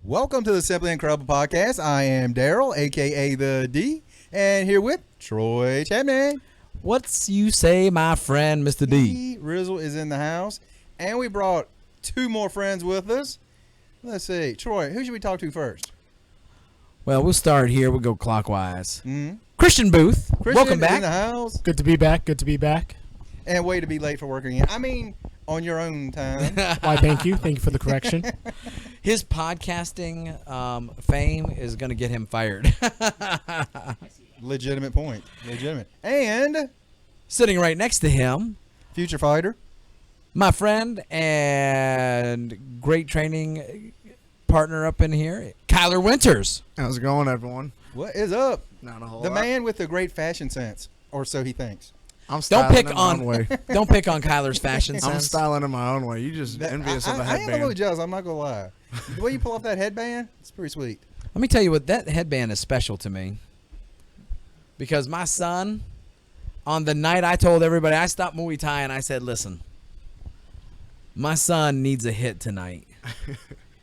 Welcome to the Simply Incredible Podcast. I am Daryl, a.k.a. The D, and here with Troy Chapman. What's you say, my friend, Mr. D? Rizzle is in the house, and we brought two more friends with us. Let's see. Troy, who should we talk to first? Well, we'll start here. We'll go clockwise. Mm-hmm. Christian Booth, Christian welcome is back. in the house. Good to be back. Good to be back. And way to be late for work again. I mean, on your own time. Why, thank you. Thank you for the correction. His podcasting fame is going to get him fired. Legitimate point. Legitimate. And Sitting right next to him, future fighter. my friend and great training partner up in here, Kyler Winters. How's it going, everyone? What is up? Not a whole The lot. man with the great fashion sense, or so he thinks. I'm Don't styling pick in my own on way. don't pick on Kyler's fashion I'm sense. styling in my own way. You just envious of the I am a little headband. jealous. I'm not gonna lie. The way you pull off that headband, it's pretty sweet. Let me tell you what, that headband is special to me. Because my son, on the night I told everybody, I stopped Muay Thai and I said, listen, my son needs a hit tonight.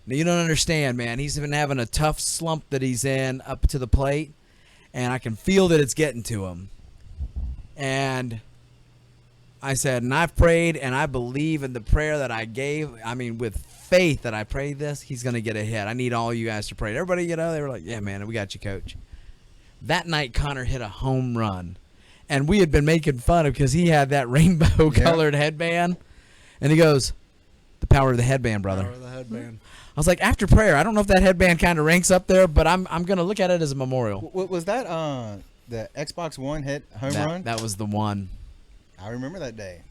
Now, you don't understand, man. He's been having a tough slump that he's in up to the plate, and I can feel that it's getting to him. And I said, and I've prayed, and I believe in the prayer that I gave. I mean, with faith that I prayed this, he's going to get a hit. I need all you guys to pray. Everybody, they were like, yeah, man, we got you, coach. That night, Connor hit a home run. And we had been making fun of because he had that rainbow-colored headband. And he goes, the power of the headband, brother. Power of the headband. I was like, after prayer, I don't know if that headband kind of ranks up there, but I'm going to look at it as a memorial. Was that the Xbox One hit home run? That was the one. I remember that day.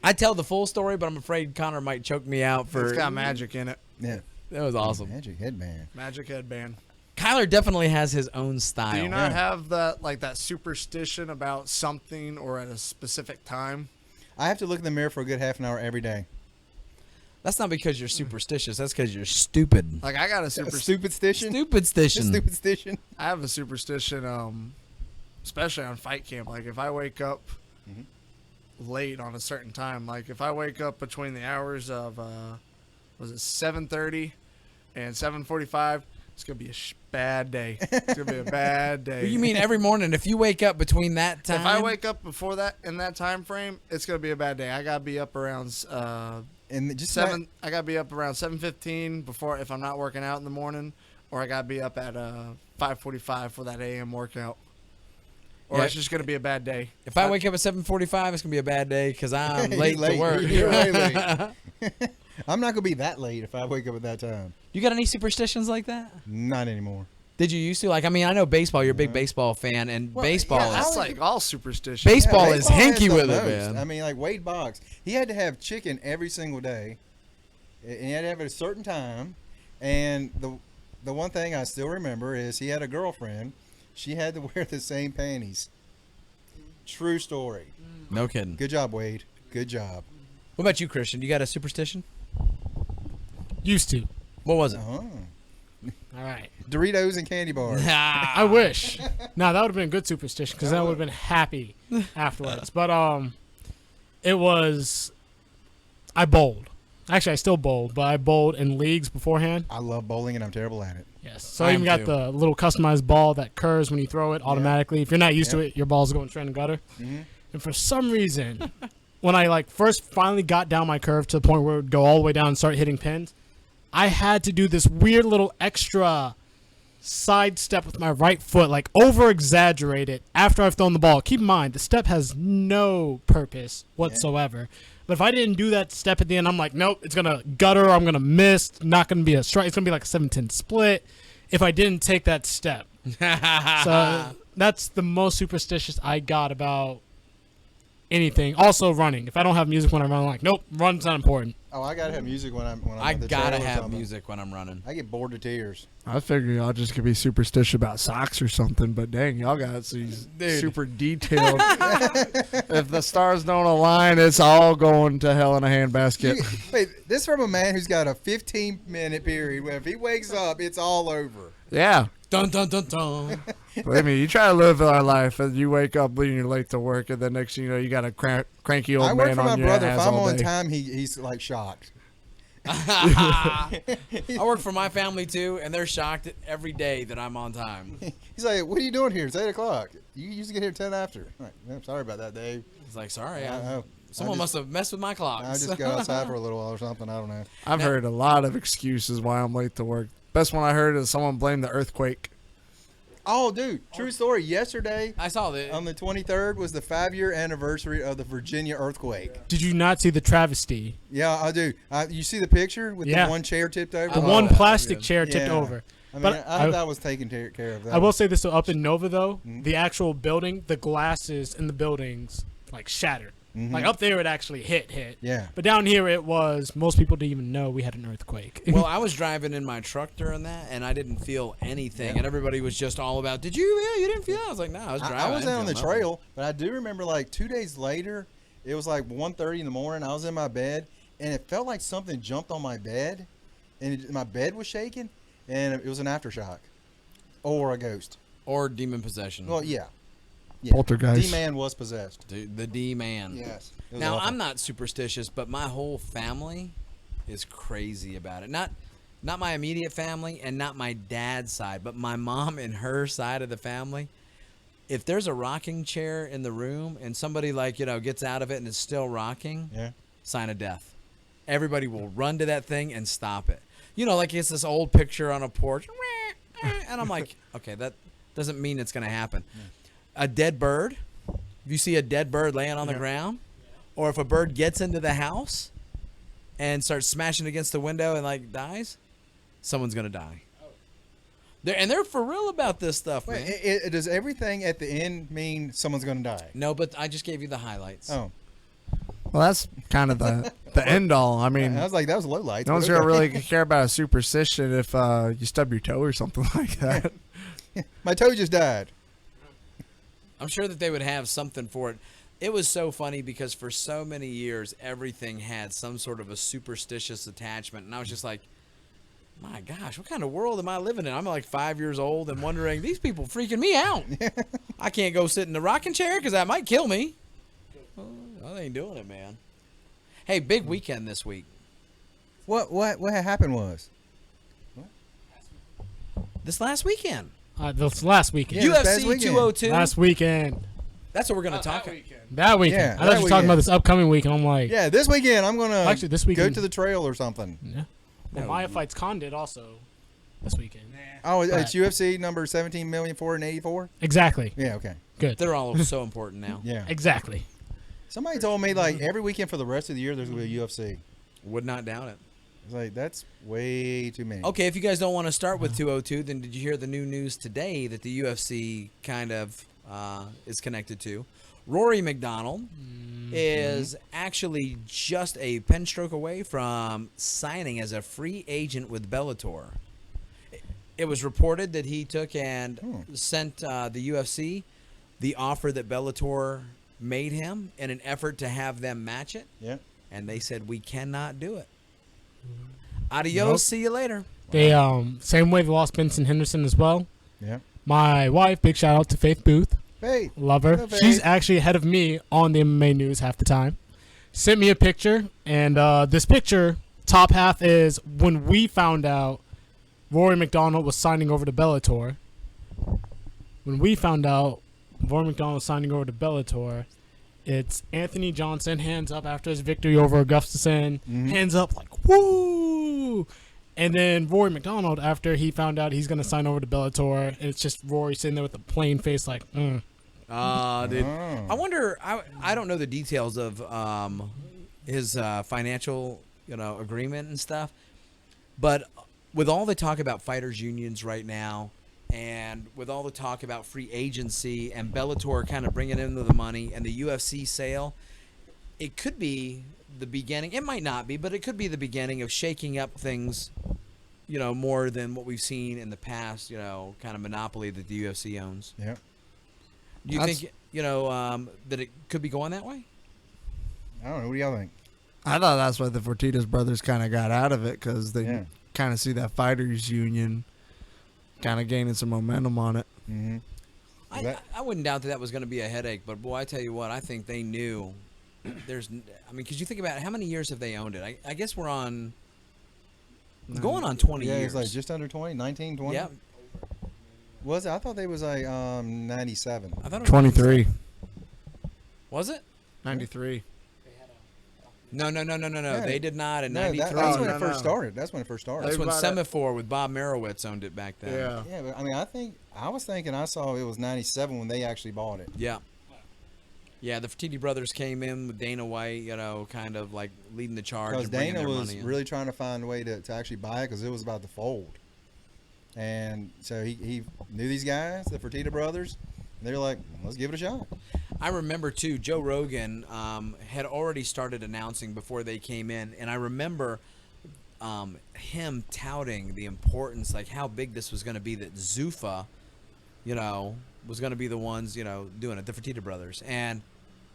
I'd tell the full story, but I'm afraid Connor might choke me out for. It's got magic in it. Yeah, That was awesome. magic headband. Magic headband. Kyler definitely has his own style. Do you not have that superstition about something or at a specific time? I have to look in the mirror for a good half an hour every day. That's not because you're superstitious. That's because you're stupid. Like I got a Superstition. Stupid-stition. Superstition. I have a superstition, especially on fight camp. Like if I wake up late on a certain time, like if I wake up between the hours of was it 7:30 and 7:45, it's gonna be a bad day. It's gonna be a bad day. You mean every morning? If you wake up between that time, If I wake up before that in that time frame, it's gonna be a bad day. I gotta be up around And just seven. I gotta be up around 7:15 before if I'm not working out in the morning, or I gotta be up at 5:45 for that AM workout. Or Yeah. it's just gonna be a bad day. if I wake up at 7:45, it's gonna be a bad day because I'm He's late to late. work. You're way late. I'm not gonna be that late if I wake up at that time. You got any superstitions like that? Not anymore. Did you used to? Like, I mean, I know baseball. You're a big baseball fan, and Well, baseball yeah, is That's like all superstition. Baseball Yeah, is has hinky the with it, most. man. I mean, like Wade Boggs, he had to have chicken every single day, and he had to have it at a certain time. And the one thing I still remember is he had a girlfriend. She had to wear the same panties. True story. No kidding. Good job, Wade. Good job. What about you, Christian? You got a superstition? Used to. What was it? Oh. All right. Doritos and candy bars. I wish. No, that would have been a good superstition because then I would have been happy afterwards. But it was. I bowled. Actually, I still bowled, but I bowled in leagues beforehand. I love bowling and I'm terrible at it. Yes. So I I am even got too. the little customized ball that curves when you throw it automatically. If you're not used to it, your ball's going straight in the gutter. Mhm. And for some reason, when I first finally got down my curve to the point where it would go all the way down and start hitting pins, I had to do this weird little extra side step with my right foot, like over exaggerate it after I've thrown the ball. Keep in mind, the step has no purpose whatsoever. But if I didn't do that step at the end, I'm like, nope, it's going to gutter, I'm going to miss, not going to be a strike. It's going to be like a 7-10 split if I didn't take that step. So that's the most superstitious I got about anything. Also running. If I don't have music when I run, I'm like, nope, run's not important. Oh, I gotta have music when I'm I on the gotta trail or have something. music when I'm running. I get bored to tears. I figure y'all just could be superstitious about socks or something, but dang, y'all got these Dude. super detailed. If the stars don't align, it's all going to hell in a handbasket. Wait, this from a man who's got a 15-minute period where if he wakes up, it's all over. Yeah. Dun dun dun dun. Believe me, you try to live our life, and you wake up when you're late to work, and then next thing you know, you got a cranky old I work man for my on your brother. If ass I'm all on day. time, he's like shocked. I work for my family too, and they're shocked every day that I'm on time. He's like, "What are you doing here? It's 8 o'clock. You used to get here 10 after." I'm like, "I'm sorry about that, Dave. It's like, sorry, I someone must have messed with my clocks. I just got outside for a little while or something. I don't know." I've heard a lot of excuses why I'm late to work. Best one I heard is someone blamed the earthquake. Oh, dude, true story. Yesterday, I saw that. on the 23rd, was the 5-year anniversary of the Virginia earthquake. Did you not see the travesty? Yeah, I do. You see the picture with Yeah. the one chair tipped over? The Oh, one yeah. plastic chair tipped Yeah. over. I mean, But I thought that was taken care of. I will say this, though, up in Nova, though, Mm-hmm. the actual building, the glasses in the buildings, like, shattered. Like, up there, it actually hit. Yeah. But down here, it was, most people didn't even know we had an earthquake. Well, I was driving in my truck during that, and I didn't feel anything. And everybody was just all about, "Did you? Yeah, you didn't feel it." I was like, "No, I was driving." I was didn't out on the feel nothing." trail, but I do remember like 2 days later, it was like 1:30 in the morning. I was in my bed, and it felt like something jumped on my bed, and my bed was shaking, and it was an aftershock or a ghost. Or demon possession. Well, yeah. Poltergeist. D-Man was possessed. The D man. Yes. It was Now awful. I'm not superstitious, but my whole family is crazy about it. Not my immediate family and not my dad's side, but my mom and her side of the family. If there's a rocking chair in the room and somebody gets out of it and it's still rocking, Yeah. sign of death. Everybody will run to that thing and stop it. Like it's this old picture on a porch, and I'm like, okay, that doesn't mean it's gonna happen. A dead bird. If you see a dead bird laying on the ground, or if a bird gets into the house and starts smashing against the window and dies, someone's gonna die. They're for real about this stuff, man. Wait, does everything at the end mean someone's going to die? No, but I just gave you the highlights. Oh. Well, that's kind of the end all. I mean, I was like, that was low lights. no one's but gonna okay. really care about a superstition if you stub your toe or something like that. My toe just died. I'm sure that they would have something for it. It was so funny because for so many years, everything had some sort of a superstitious attachment. And I was just like, my gosh, what kind of world am I living in? I'm like 5 years old and wondering, these people freaking me out. I can't go sit in the rocking chair because that might kill me. I ain't doing it, man. Hey, big weekend this week. What had happened was? This last weekend. This last weekend. Yeah, this past UFC weekend. 202. Last weekend. That's what we're going to talk about. That weekend. Yeah, I that thought you were talking about weekend. this upcoming week, and I'm like, Yeah, this weekend I'm going to Actually, this go weekend- to the trail or something. yeah. Well, No. Maya fights Condit also this weekend. Oh, it's But- UFC number 17,484? It's Yeah, okay. Good. They're all so important now. Yeah. Exactly. Somebody told me every weekend for the rest of the year there's going to be a UFC. Would not doubt it. It's like, that's way too many. Okay, if you guys don't want to start with 202, then did you hear the new news today that the UFC kind of is connected to? Rory McDonald is actually just a pen stroke away from signing as a free agent with Bellator. It was reported that he took and sent the UFC the offer that Bellator made him in an effort to have them match it, Yeah. and they said, we cannot do it. Adios, Nope. see you later. They same way they lost Benson Henderson as well. Yeah. My wife, big shout out to Faith Booth. Hey. Love her. Hello, Faith. She's actually ahead of me on the MMA news half the time. Sent me a picture, and this picture, top half is when we found out Rory McDonald was signing over to Bellator. When we found out Rory McDonald was signing over to Bellator, it's Anthony Johnson, hands up after his victory over Gustafsson, hands up like, woo! And then Rory McDonald, after he found out he's going to sign over to Bellator, and it's just Rory sitting there with a plain face like, Dude. Oh. I wonder. I don't know the details of his financial, agreement and stuff. But with all the talk about fighters unions right now, and with all the talk about free agency and Bellator kind of bringing in the money and the UFC sale, it could be the beginning. It might not be, but it could be the beginning of shaking up things, more than what we've seen in the past. Kind of monopoly that the UFC owns. Yeah. Do you That's- think that it could be going that way? I don't know. What do y'all think? I thought that's why the Fertitas brothers kind of got out of it because they Yeah. kind of see that fighters union kind of gaining some momentum on it. Mm-hmm. I wouldn't doubt that was going to be a headache, but boy, I tell you what, I think they knew. Because you think about it, how many years have they owned it? I guess we're on Going on 20 Yeah, years. it's like just under 20, 19, 20. Yeah, Was it? I thought they was like 97. I thought it was 23. Was it? 93. No. Yeah. They did not in No, '93. that's when no, it first no. started. That's when it first started. That's when They bought it. Semaphore with Bob Merowitz owned it back then. Yeah. Yeah, but I mean, I was thinking I saw it was 97 when they actually bought it. Yeah. Yeah, the Fertitti brothers came in with Dana White, kind of like leading the charge. Because And bringing Dana their was money in. really trying to find a way to actually buy it because it was about to fold. And so he knew these guys, the Fertitta brothers. And they were like, let's give it a shot. I remember too, Joe Rogan had already started announcing before they came in, and I remember him touting the importance, like how big this was going to be, that Zuffa, was going to be the ones, doing it, the Fertitta brothers. And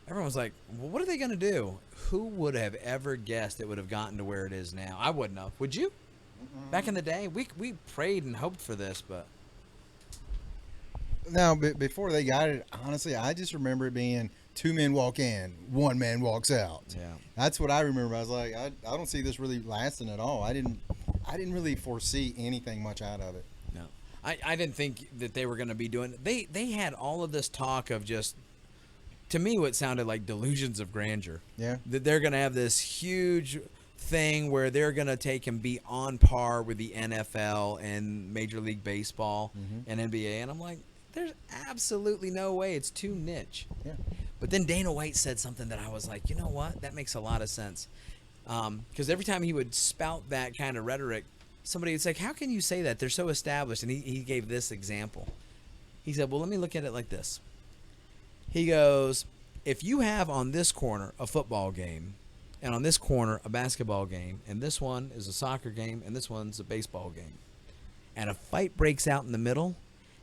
everyone was like, well, what are they going to do? Who would have ever guessed it would have gotten to where it is now? I wouldn't have. Would you? Back in the day, we prayed and hoped for this, but Now, before they got it, honestly, I just remember it being 2 men walk in, 1 man walks out. yeah. That's what I remember. I was like, I don't see this really lasting at all. I didn't really foresee anything much out of it. No, I didn't think that they were going to be doing. They had all of this talk of just, to me, what sounded like delusions of grandeur. Yeah. That they're going to have this huge thing where they're going to take and be on par with the NFL and Major League Baseball and NBA, and I'm like, there's absolutely no way. It's too niche. Yeah. But then Dana White said something that I was like, you know what? That makes a lot of sense. Because every time he would spout that kind of rhetoric, somebody would say, how can you say that? They're so established. And he gave this example. He said, well, let me look at it like this. He goes, if you have on this corner a football game, and on this corner a basketball game, and this one is a soccer game, and this one's a baseball game, and a fight breaks out in the middle,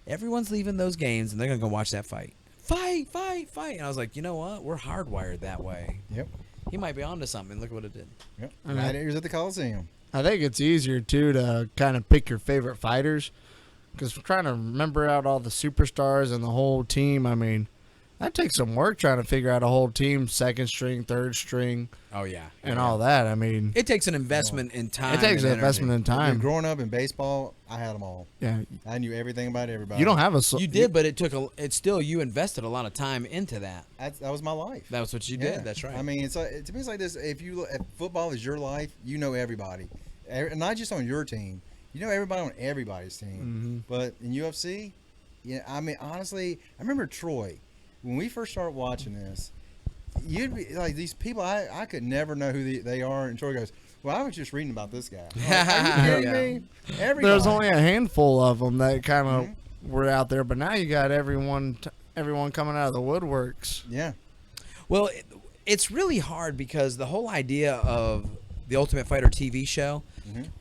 everyone's leaving those games, and they're going to go watch that fight. Fight. And I was like, you know what? We're hardwired that way. Yep. He might be onto something. Look what it did. Yep. Okay. Gladiators at the Coliseum. I think it's easier too to kind of pick your favorite fighters, because trying to remember out all the superstars and the whole team. I mean, that takes some work trying to figure out a whole team, second string, third string, Oh, yeah. and all that. I mean, It takes an investment in time. it takes and an investment in Dude, time. growing up in baseball, I had them all. Yeah, I knew everything about everybody. you don't have a. You did, but it's still, you invested a lot of time into that. That was my life. That was what you Yeah. did. That's right. I mean, to me, it's like this. If football is your life, you know everybody, not just on your team. You know everybody on everybody's team. But in UFC, yeah, I mean, honestly, I remember Troy when we first started watching this. You'd be like, these people, I could never know who they are. And Troy goes, well, I was just reading about this guy. I'm like, are you kidding me? Everybody. There's only a handful of them that kind of were out there, but now you got everyone coming out of the woodworks. Yeah. Well, it's really hard because the whole idea of the Ultimate Fighter TV show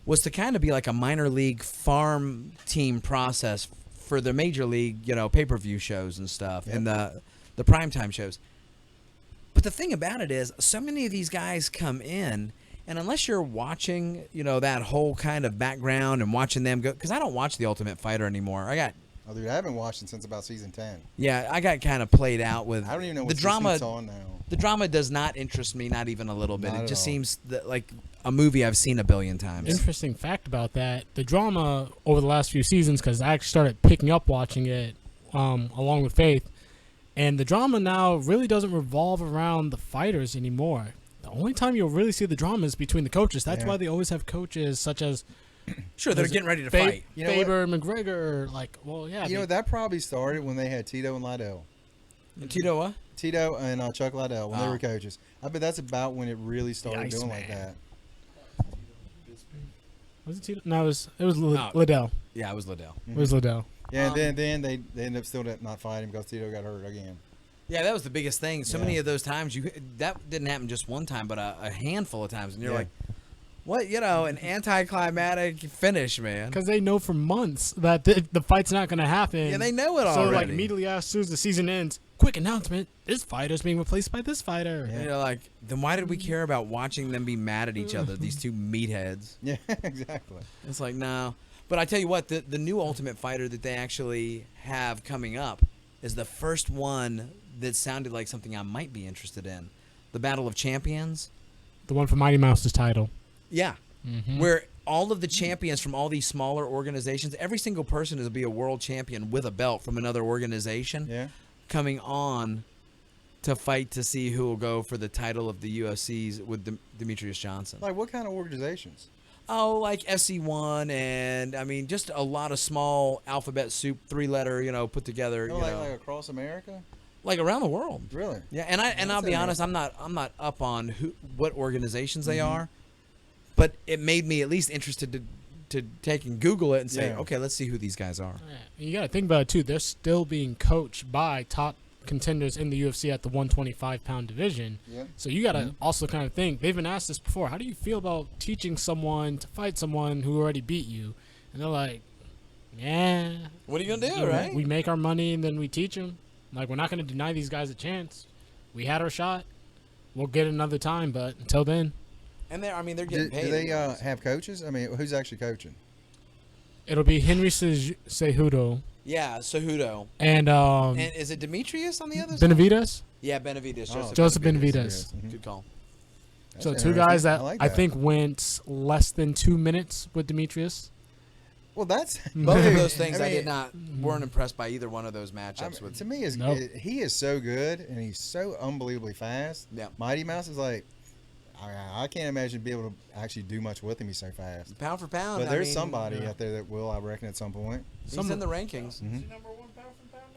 was to kind of be like a minor league farm team process for the major league, pay-per-view shows and stuff, and the primetime shows. But the thing about it is, so many of these guys come in, and unless you're watching, that whole kind of background and watching them go, because I don't watch the Ultimate Fighter anymore. Oh, dude, I haven't watched it since about season 10. I got kind of played out with I don't even know the what drama. it's on now. The drama does not interest me, not even a little bit. Not It at just all. seems like a movie I've seen a billion times. Interesting fact about that: the drama over the last few seasons, because I actually started picking up watching it along with Faith, and the drama now really doesn't revolve around the fighters anymore. The only time you'll really see the drama is between the coaches. That's Yeah. why they always have coaches such as Sure, they're Was it getting ready to Fa- fight. You know Faber, McGregor. Like, well, yeah. You know, that probably started when they had Tito and Liddell. And Tito, what? Tito and Chuck Liddell when they Oh. were coaches. I bet that's about when it really started The doing like Iceman. that. Was it Tito? No, it was No. Liddell. Yeah, it was Liddell. It was Liddell. Yeah, and then they ended up still not fighting because Tito got hurt again. Yeah, that was the biggest thing. So Yeah. many of those times, that didn't happen just one time, but a handful of times. And you're Yeah. like, what? An anticlimactic finish, man. Because they know for months that the fight's not going to happen. Yeah, they know it So, already. like, immediately as soon as the season ends, quick announcement, this fighter's being replaced by this fighter. Yeah. And you're like, then why did we care about watching them be mad at each other, these two meatheads? Yeah, exactly. It's like, no. But I tell you what, the new Ultimate Fighter that they actually have coming up is the first one that sounded like something I might be interested in. The Battle of Champions. The one for Mighty Mouse's title. Yeah. Mm-hmm. Where all of the champions from all these smaller organizations, every single person is to be a world champion with a belt from another organization. Yeah. Coming on to fight to see who will go for the title of the UFC's with Demetrius Johnson. Like what kind of organizations? Oh, like FC1 and I mean just a lot of small alphabet soup, 3-letter, put together, Oh, like across America? like around the world. Really? Yeah, and I'll That's be honest, I'm not up on what organizations they are, but it made me at least interested to take and Google it and say, Yeah. okay, let's see who these guys are. You got to think about it too. They're still being coached by top contenders in the UFC at the 125-pound division. Yeah. So you got to also kind of think. They've been asked this before. How do you feel about teaching someone to fight someone who already beat you? And they're like, yeah. What are you gonna do, right? We make our money and then we teach them. Like, we're not going to deny these guys a chance. We had our shot. We'll get it another time, but until then, And they're getting paid. Do they have coaches? I mean, who's actually coaching? it'll be Henry Cejudo Yeah, Cejudo. and And is it Demetrius on the other side? Benavidez. Yeah, Benavidez. Joseph Benavidez. Mhm. Good call. So That's two guys interesting. that like I that. think went less than 2 minutes with Demetrius. Well, that's Both of those things I mean, weren't impressed by either one of those I matchups. mean, With to me, Nope. he is so good and he's so unbelievably fast. Yeah. Mighty Mouse is like, I can't imagine being able to actually do much with him. He's so fast. pound for pound. But there's I mean, somebody yeah. out there that will, I reckon, at some point. He's in the rankings.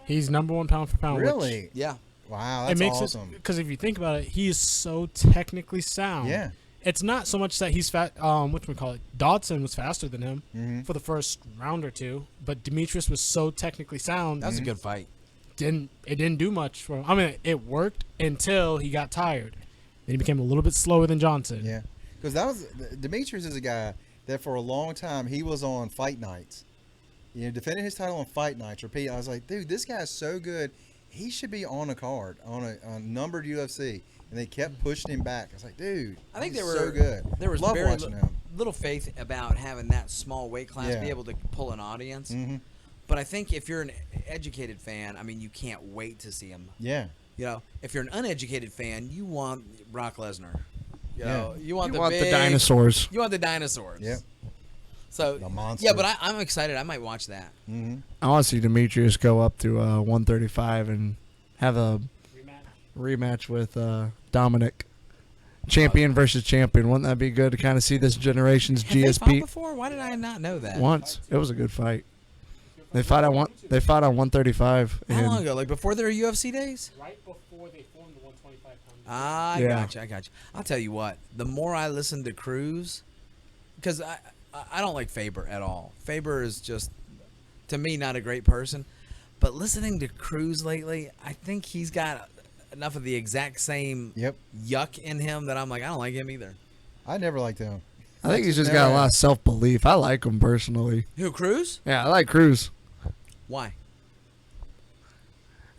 He's number one pound for pound. which Really? Yeah. Wow, It that's makes awesome. because if you think about it, he is so technically sound. Yeah. It's not so much that he's fat. Whatchamacallit, Dodson was faster than him Mhm. for the first round or two, but Demetrius was so technically sound. That was a good fight. It didn't do much for him. I mean, it worked until he got tired. Then he became a little bit slower than Johnson. Yeah, because Demetrius is a guy that for a long time he was on fight nights, defending his title on fight nights. Repeat, I was like, dude, this guy's so good, he should be on a card on a numbered UFC, and they kept pushing him back. I was like, dude, I think he's they were so good. There was Love very watching him. little faith about having that small weight class Yeah. be able to pull an audience. Mhm. But I think if you're an educated fan, I mean, you can't wait to see him. Yeah, If you're an uneducated fan, you want Brock Lesnar. Yeah. You want You the want the big- dinosaurs. You want the dinosaurs. Yep. So The monster. yeah, but I'm excited. I might watch that. hmm I want to see Demetrius go up to 135 and have a rematch with Dominic. Champion versus champion. Wouldn't that be good to kind of see this generation's Have they fought GSP? before? Why did I not know that? Once. It was a good fight. They fought on 135. How long and ago? Like before their UFC days? Right before they formed the 125-pound. I Yeah. gotcha. I'll tell you what. The more I listen to Cruz, because I don't like Faber at all. Faber is just, to me, not a great person. But listening to Cruz lately, I think he's got enough of the exact same Yep. yuck in him that I'm like, I don't like him either. I never liked him. I think he's just Never got a lot have. of self-belief. I like him personally. Who, Cruz? Yeah, I like Cruz. Why?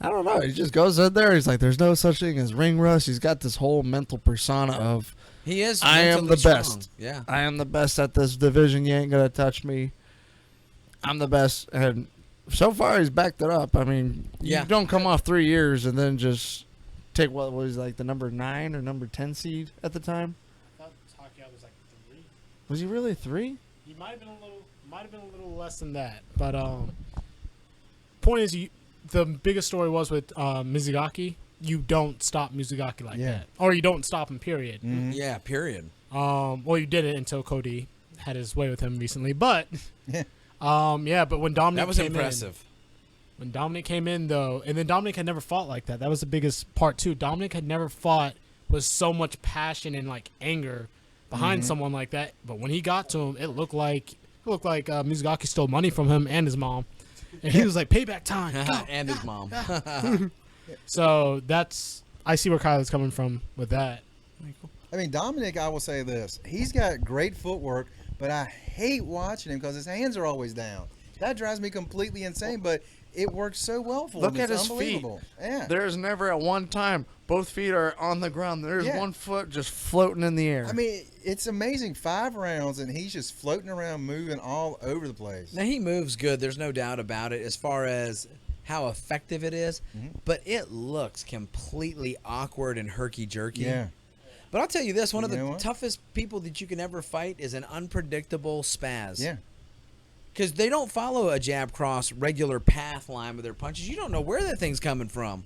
I don't know. He just goes in there. He's like, there's no such thing as ring rust. He's got this whole mental persona of, He is. I am mentally the strong. best. Yeah. I am the best at this division. You ain't going to touch me. I'm the best. And so far, he's backed it up. I mean, Yeah. you don't come off 3 years and then just take what was like the number 9 or number 10 seed at the time. I thought Pacquiao was like 3. Was he really 3? He might have been a little less than that. But point is, the biggest story was with Mizugaki. You don't stop Mizugaki like Yeah. that, or you don't stop him. Period. Mhm. Yeah, period. Well, you did it until Cody had his way with him recently. But Yeah. but when Dominic That was came impressive. when Dominic came in though, and then Dominic had never fought like that. That was the biggest part too. Dominic had never fought with so much passion and like anger behind someone like that. But when he got to him, it looked like Mizugaki stole money from him and his mom, and he was like, "Payback time." Go. And his mom. So I see where Kyler's coming from with that. I mean, Dominic, I will say this. He's got great footwork, but I hate watching him because his hands are always down. That drives me completely insane, but it works so well for him. Look at It's his feet. unbelievable. Yeah. There's never at one time both feet are on the ground. There's Yeah. one foot just floating in the air. I mean, it's amazing. 5 rounds, and he's just floating around, moving all over the place. Now he moves good. There's no doubt about it as far as how effective it is, but it looks completely awkward and herky jerky. Yeah. But I'll tell you this: one of You know the what? toughest people that you can ever fight is an unpredictable spaz. Yeah. Because they don't follow a jab cross regular path line with their punches. You don't know where that thing's coming from.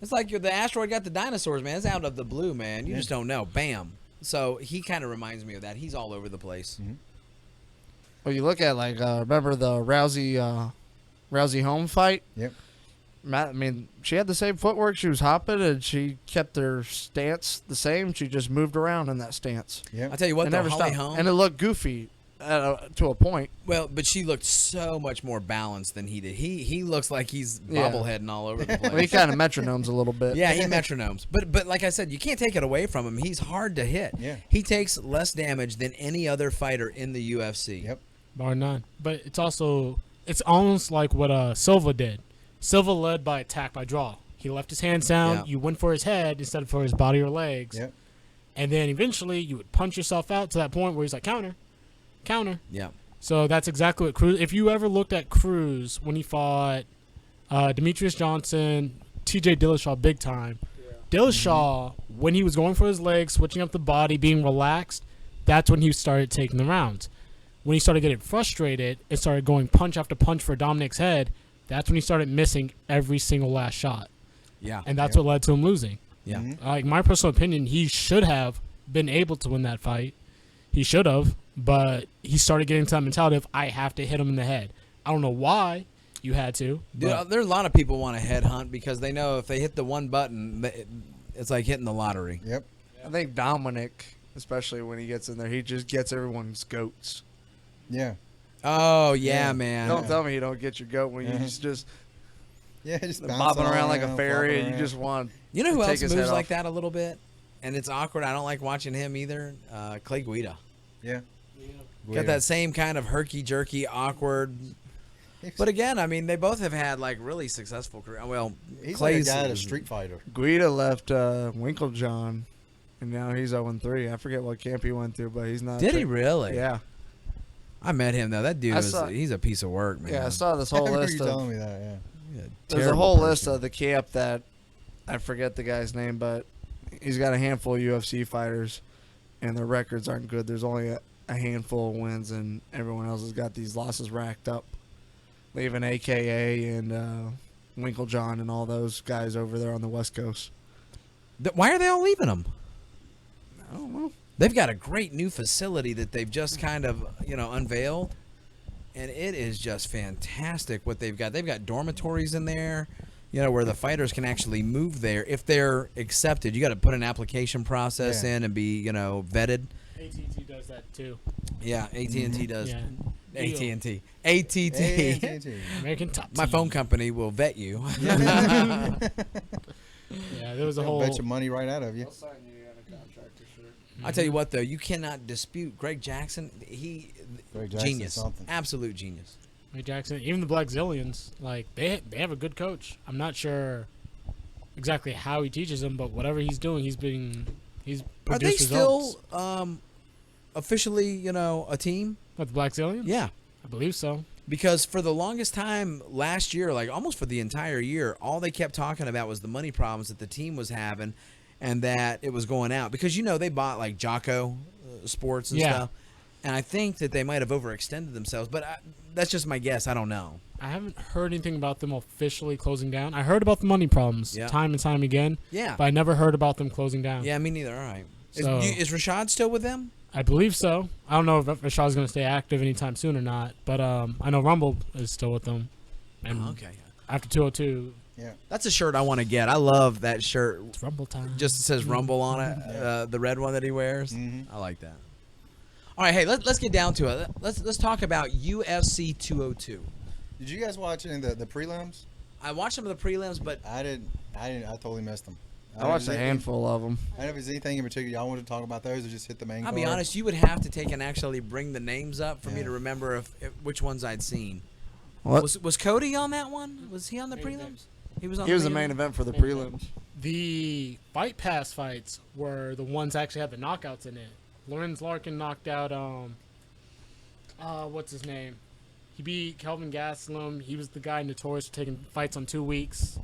It's like the asteroid got the dinosaurs, man. It's out of the blue, man. You just don't know. Bam. So he kind of reminds me of that. He's all over the place. Mm-hmm. Well, you look at like remember the Rousey home fight? Yep. I mean, she had the same footwork. She was hopping, and she kept her stance the same. She just moved around in that stance. Yep. I'll tell you what, And though, never Holly stopped. Holm. And it looked goofy to a point. Well, but she looked so much more balanced than he did. He looks like he's Yeah. bobbleheading all over the place. Well, he kind of metronomes a little bit. Yeah, he metronomes. But like I said, you can't take it away from him. He's hard to hit. Yeah. He takes less damage than any other fighter in the UFC. Yep. Bar none. But it's almost like what Silva did. Silva led by attack by draw. He left his hands down. Yeah. You went for his head instead of for his body or legs. Yep. And then eventually you would punch yourself out to that point where he's like, counter. Yeah. So that's exactly what Cruz. If you ever looked at Cruz when he fought Demetrius Johnson, T.J. Dillashaw, big time. Dillashaw, when he was going for his legs, switching up the body, being relaxed, that's when he started taking the rounds. When he started getting frustrated and started going punch after punch for Dominic's head, that's when he started missing every single last shot. Yeah. And that's what led to him losing. Yeah. Mhm. Like, my personal opinion, he should have been able to win that fight. He should have, but he started getting to that mentality of, I have to hit him in the head. I don't know why you had to. Dude, but- there are a lot of people want to headhunt because they know if they hit the one button, it's like hitting the lottery. Yep. I think Dominic, especially when he gets in there, he just gets everyone's goats. Yeah. Oh, yeah, Yeah. man. Don't tell me you don't get your goat when you just Yeah. Just bobbing around like a flopping fairy and you around. just want You know who to else take his moves head like off. that a little bit? And it's awkward. I don't like watching him either. Clay Guida. Yeah. Got that same kind of herky-jerky, awkward. But again, I mean, they both have had, like, really successful career. Well, He's Clay's like a guy, a street fighter. Guida left Winklejohn, and now he's 0-3. I forget what camp he went through, but he's not. Did he really? Yeah. I met him, though. That dude, he's a piece of work, man. Yeah, I saw this I whole remember list you of. telling me that. Yeah. He's a There's a terrible whole list person. of the camp that I forget the guy's name, but he's got a handful of UFC fighters, and their records aren't good. There's only a handful of wins, and everyone else has got these losses racked up, leaving AKA and Winklejohn and all those guys over there on the West Coast. Why are they all leaving him? I don't know. They've got a great new facility that they've just kind of, unveiled. And it is just fantastic what they've got. They've got dormitories in there, where the fighters can actually move there if they're accepted. You got to put an application process Yeah. in and be, vetted. AT&T does that too. Yeah, AT&T does. Yeah. AT&T. Hey, ATT. American Top My Team. phone company will vet you. Yeah, there was a They'll whole. bet your money right out of you. sign you on a contract for sure. I tell you what, though, you cannot dispute Greg Jackson. Greg Jackson's Genius, something. absolute genius. Ray Jackson, even the Black Zillions, like they have a good coach. I'm not sure exactly how he teaches them, but whatever he's doing, he's Are produced they results. still officially, a team? What, the Black Zillions? Yeah. I believe so. Because for the longest time last year, like almost for the entire year, all they kept talking about was the money problems that the team was having and that it was going out. Because, they bought like Jocko Sports and Yeah. stuff. And I think that they might have overextended themselves. But that's just my guess. I don't know. I haven't heard anything about them officially closing down. I heard about the money problems Yeah. time and time again, Yeah. but I never heard about them closing down. Yeah, me neither. All right. So- Is Rashad still with them? I believe so. I don't know if Rashad's going to stay active anytime soon or not, but I know Rumble is still with them. And Oh, okay. after 202, Yeah. That's a shirt I want to get. I love that shirt. it's Rumble time. Just says Rumble on it, the red one that he wears. Mhm. I like that. All right, hey, let's get down to it. Let's talk about UFC 202. Did you guys watch any of the prelims? I watched some of the prelims, but I didn't. I totally missed them. I watched a handful of them. I don't know if there's anything in particular y'all want to talk about those, or just hit the main. I'll be card? honest, you would have to take and actually bring the names up for me Yeah. to remember if which ones I'd seen. What? Was Cody on that one? Was he on the prelims? He was on. He was the main event for the Main prelims. The Fight Pass fights were the ones that actually had the knockouts in it. Lorenz Larkin knocked out what's his name? He beat Kelvin Gastelum. He was the guy notorious for taking fights on 2 weeks.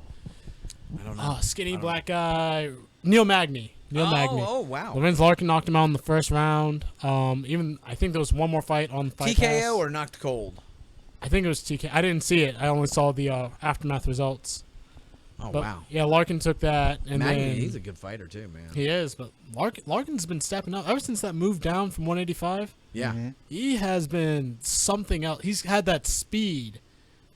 I don't know. Skinny black guy, Neil Magny. Neil Magny. Oh, wow. Lorenz Larkin knocked him out in the first round. Even I think there was one more fight on Fight Pass. TKO or knocked cold? I think it was TKO. I didn't see it. I only saw the aftermath results. Oh, But, wow. Yeah, Larkin took that, and Magny, then he's a good fighter, too, man. he is. But Larkin's been stepping up ever since that move down from 185. Yeah. Mm-hmm. He has been something else. He's had that speed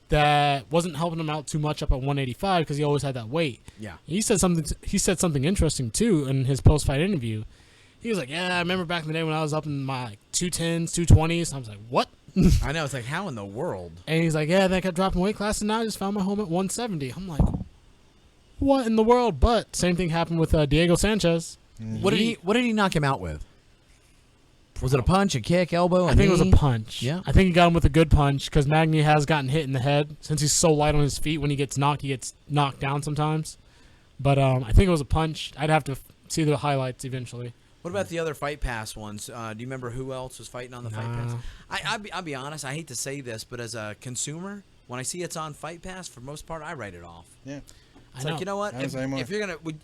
that wasn't helping him out too much up at 185 because he always had that weight. Yeah. He said something interesting too in his post-fight interview. He was like, "Yeah, I remember back in the day when I was up in my like, 210s, 220s." I was like, "What?" I know. It's like, how in the world? And he's like, "Yeah, then I kept dropping weight class, and now I just found my home at 170." I'm like, "What in the world?" But same thing happened with Diego Sanchez. What did he knock him out with? Was it a punch, a kick, elbow? I think it was a punch. Yeah. I think he got him with a good punch because Magny has gotten hit in the head. Since he's so light on his feet, when he gets knocked down sometimes. But I think it was a punch. I'd have to see the highlights eventually. What about the other Fight Pass ones? Do you remember who else was fighting on the Fight Pass? I'll be honest. I hate to say this, but as a consumer, when I see it's on Fight Pass, for most part, I write it off. Yeah. It's like, you know what? I'm the same way.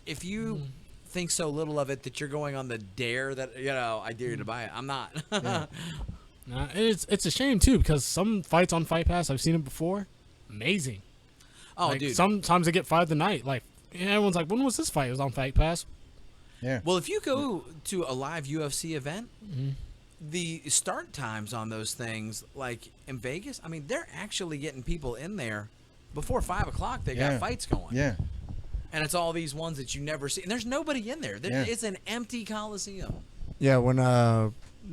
If you think so little of it that you're going on the dare that I dare you to buy it. I'm not. Yeah. It's a shame too because some fights on Fight Pass I've seen it before, amazing. Oh, Like, dude. Sometimes they get fight of the night. Like everyone's like, "When was this fight?" It was on Fight Pass. Yeah. Well, if you go to a live UFC event, Mm-hmm. the start times on those things, like in Vegas, I mean, they're actually getting people in there before 5 o'clock. They Yeah. got fights going. Yeah. And it's all these ones that you never see. And there's nobody in there. Yeah. It's an empty Coliseum. Yeah, when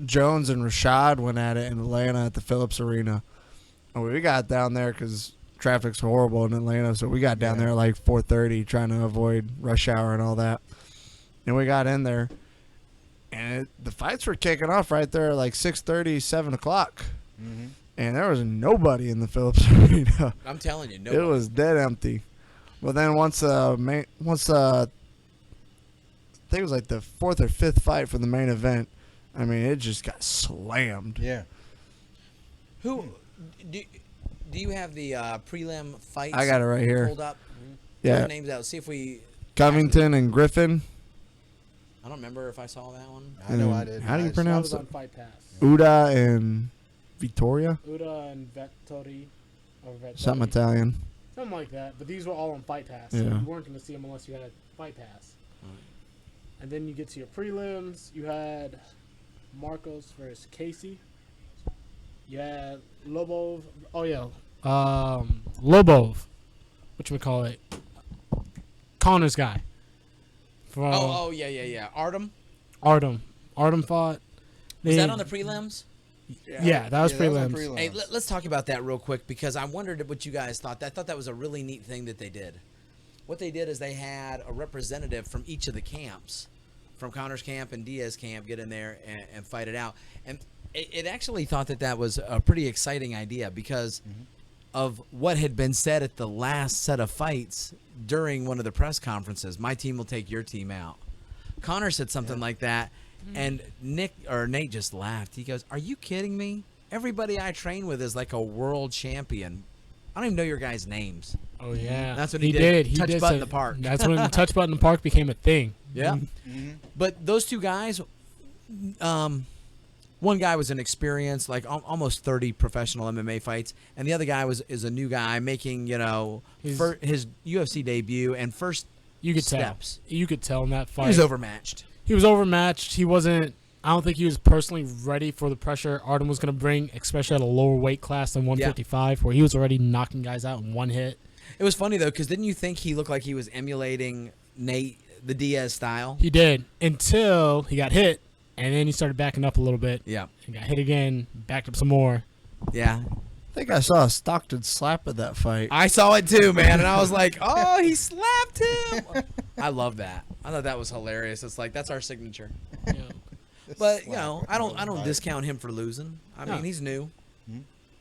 Jones and Rashad went at it in Atlanta at the Phillips Arena, we got down there because traffic's horrible in Atlanta, so we got down Yeah. there like 4:30 trying to avoid rush hour and all that. And we got in there, and the fights were kicking off right there at like 6:30, 7 o'clock. Mm-hmm. And there was nobody in the Phillips Arena. I'm telling you, It nobody. was dead empty. Well, then once I think it was like the fourth or fifth fight for the main event, I mean, it just got slammed. Yeah. Who do you have the prelim fights? I got it right here. Pulled up. Yeah. Those names out. See if we. Covington and Griffin. I don't remember if I saw that one. I know And I did. how do you I- pronounce That was it? on Fight Pass. Uda and Vittoria? Uda and Vettori. Or Vettori. Something Italian. Something like that. But these were all on Fight Pass. Yeah. So you weren't going to see them unless you had Fight Pass. And then you get to your prelims. You had Marcos versus Casey. You had Lobov. Oh, yeah. Lobov. Whatchamacallit. Connor's guy. From Oh, yeah. Artem. Artem. Artem fought. Was that on the prelims? Yeah, that was on prelims. prelims. Hey, let's talk about that real quick because I wondered what you guys thought. I thought that was a really neat thing that they did. What they did is they had a representative from each of the camps, from Connor's camp and Diaz camp, get in there and fight it out. And it actually thought that was a pretty exciting idea because of what had been said at the last set of fights during one of the press conferences. My team will take your team out. Connor said something like that. And Nate just laughed. He goes, "Are you kidding me? Everybody I train with is like a world champion. I don't even know your guys' names." Oh, yeah. That's what he did. He Touch did button say- the park. That's when Touch Button the Park became a thing. Yeah. But those two guys, one guy was an experienced, like almost 30 professional MMA fights, and the other guy is a new guy making, his UFC debut and first You could steps. tell. You could tell in that fight. He was overmatched. He was overmatched. He wasn't. I don't think he was personally ready for the pressure Artem was going to bring, especially at a lower weight class than 155, where he was already knocking guys out in one hit. It was funny, though, because didn't you think he looked like he was emulating Nate, the Diaz style? He did until he got hit, and then he started backing up a little bit. Yeah. He got hit again, backed up some more. Yeah. I think I saw a Stockton slap at that fight. I saw it too, man, and I was like, "Oh, he slapped him!" I love that. I thought that was hilarious. It's like that's our signature. Yeah. But I don't discount him for losing. I mean, No. he's new.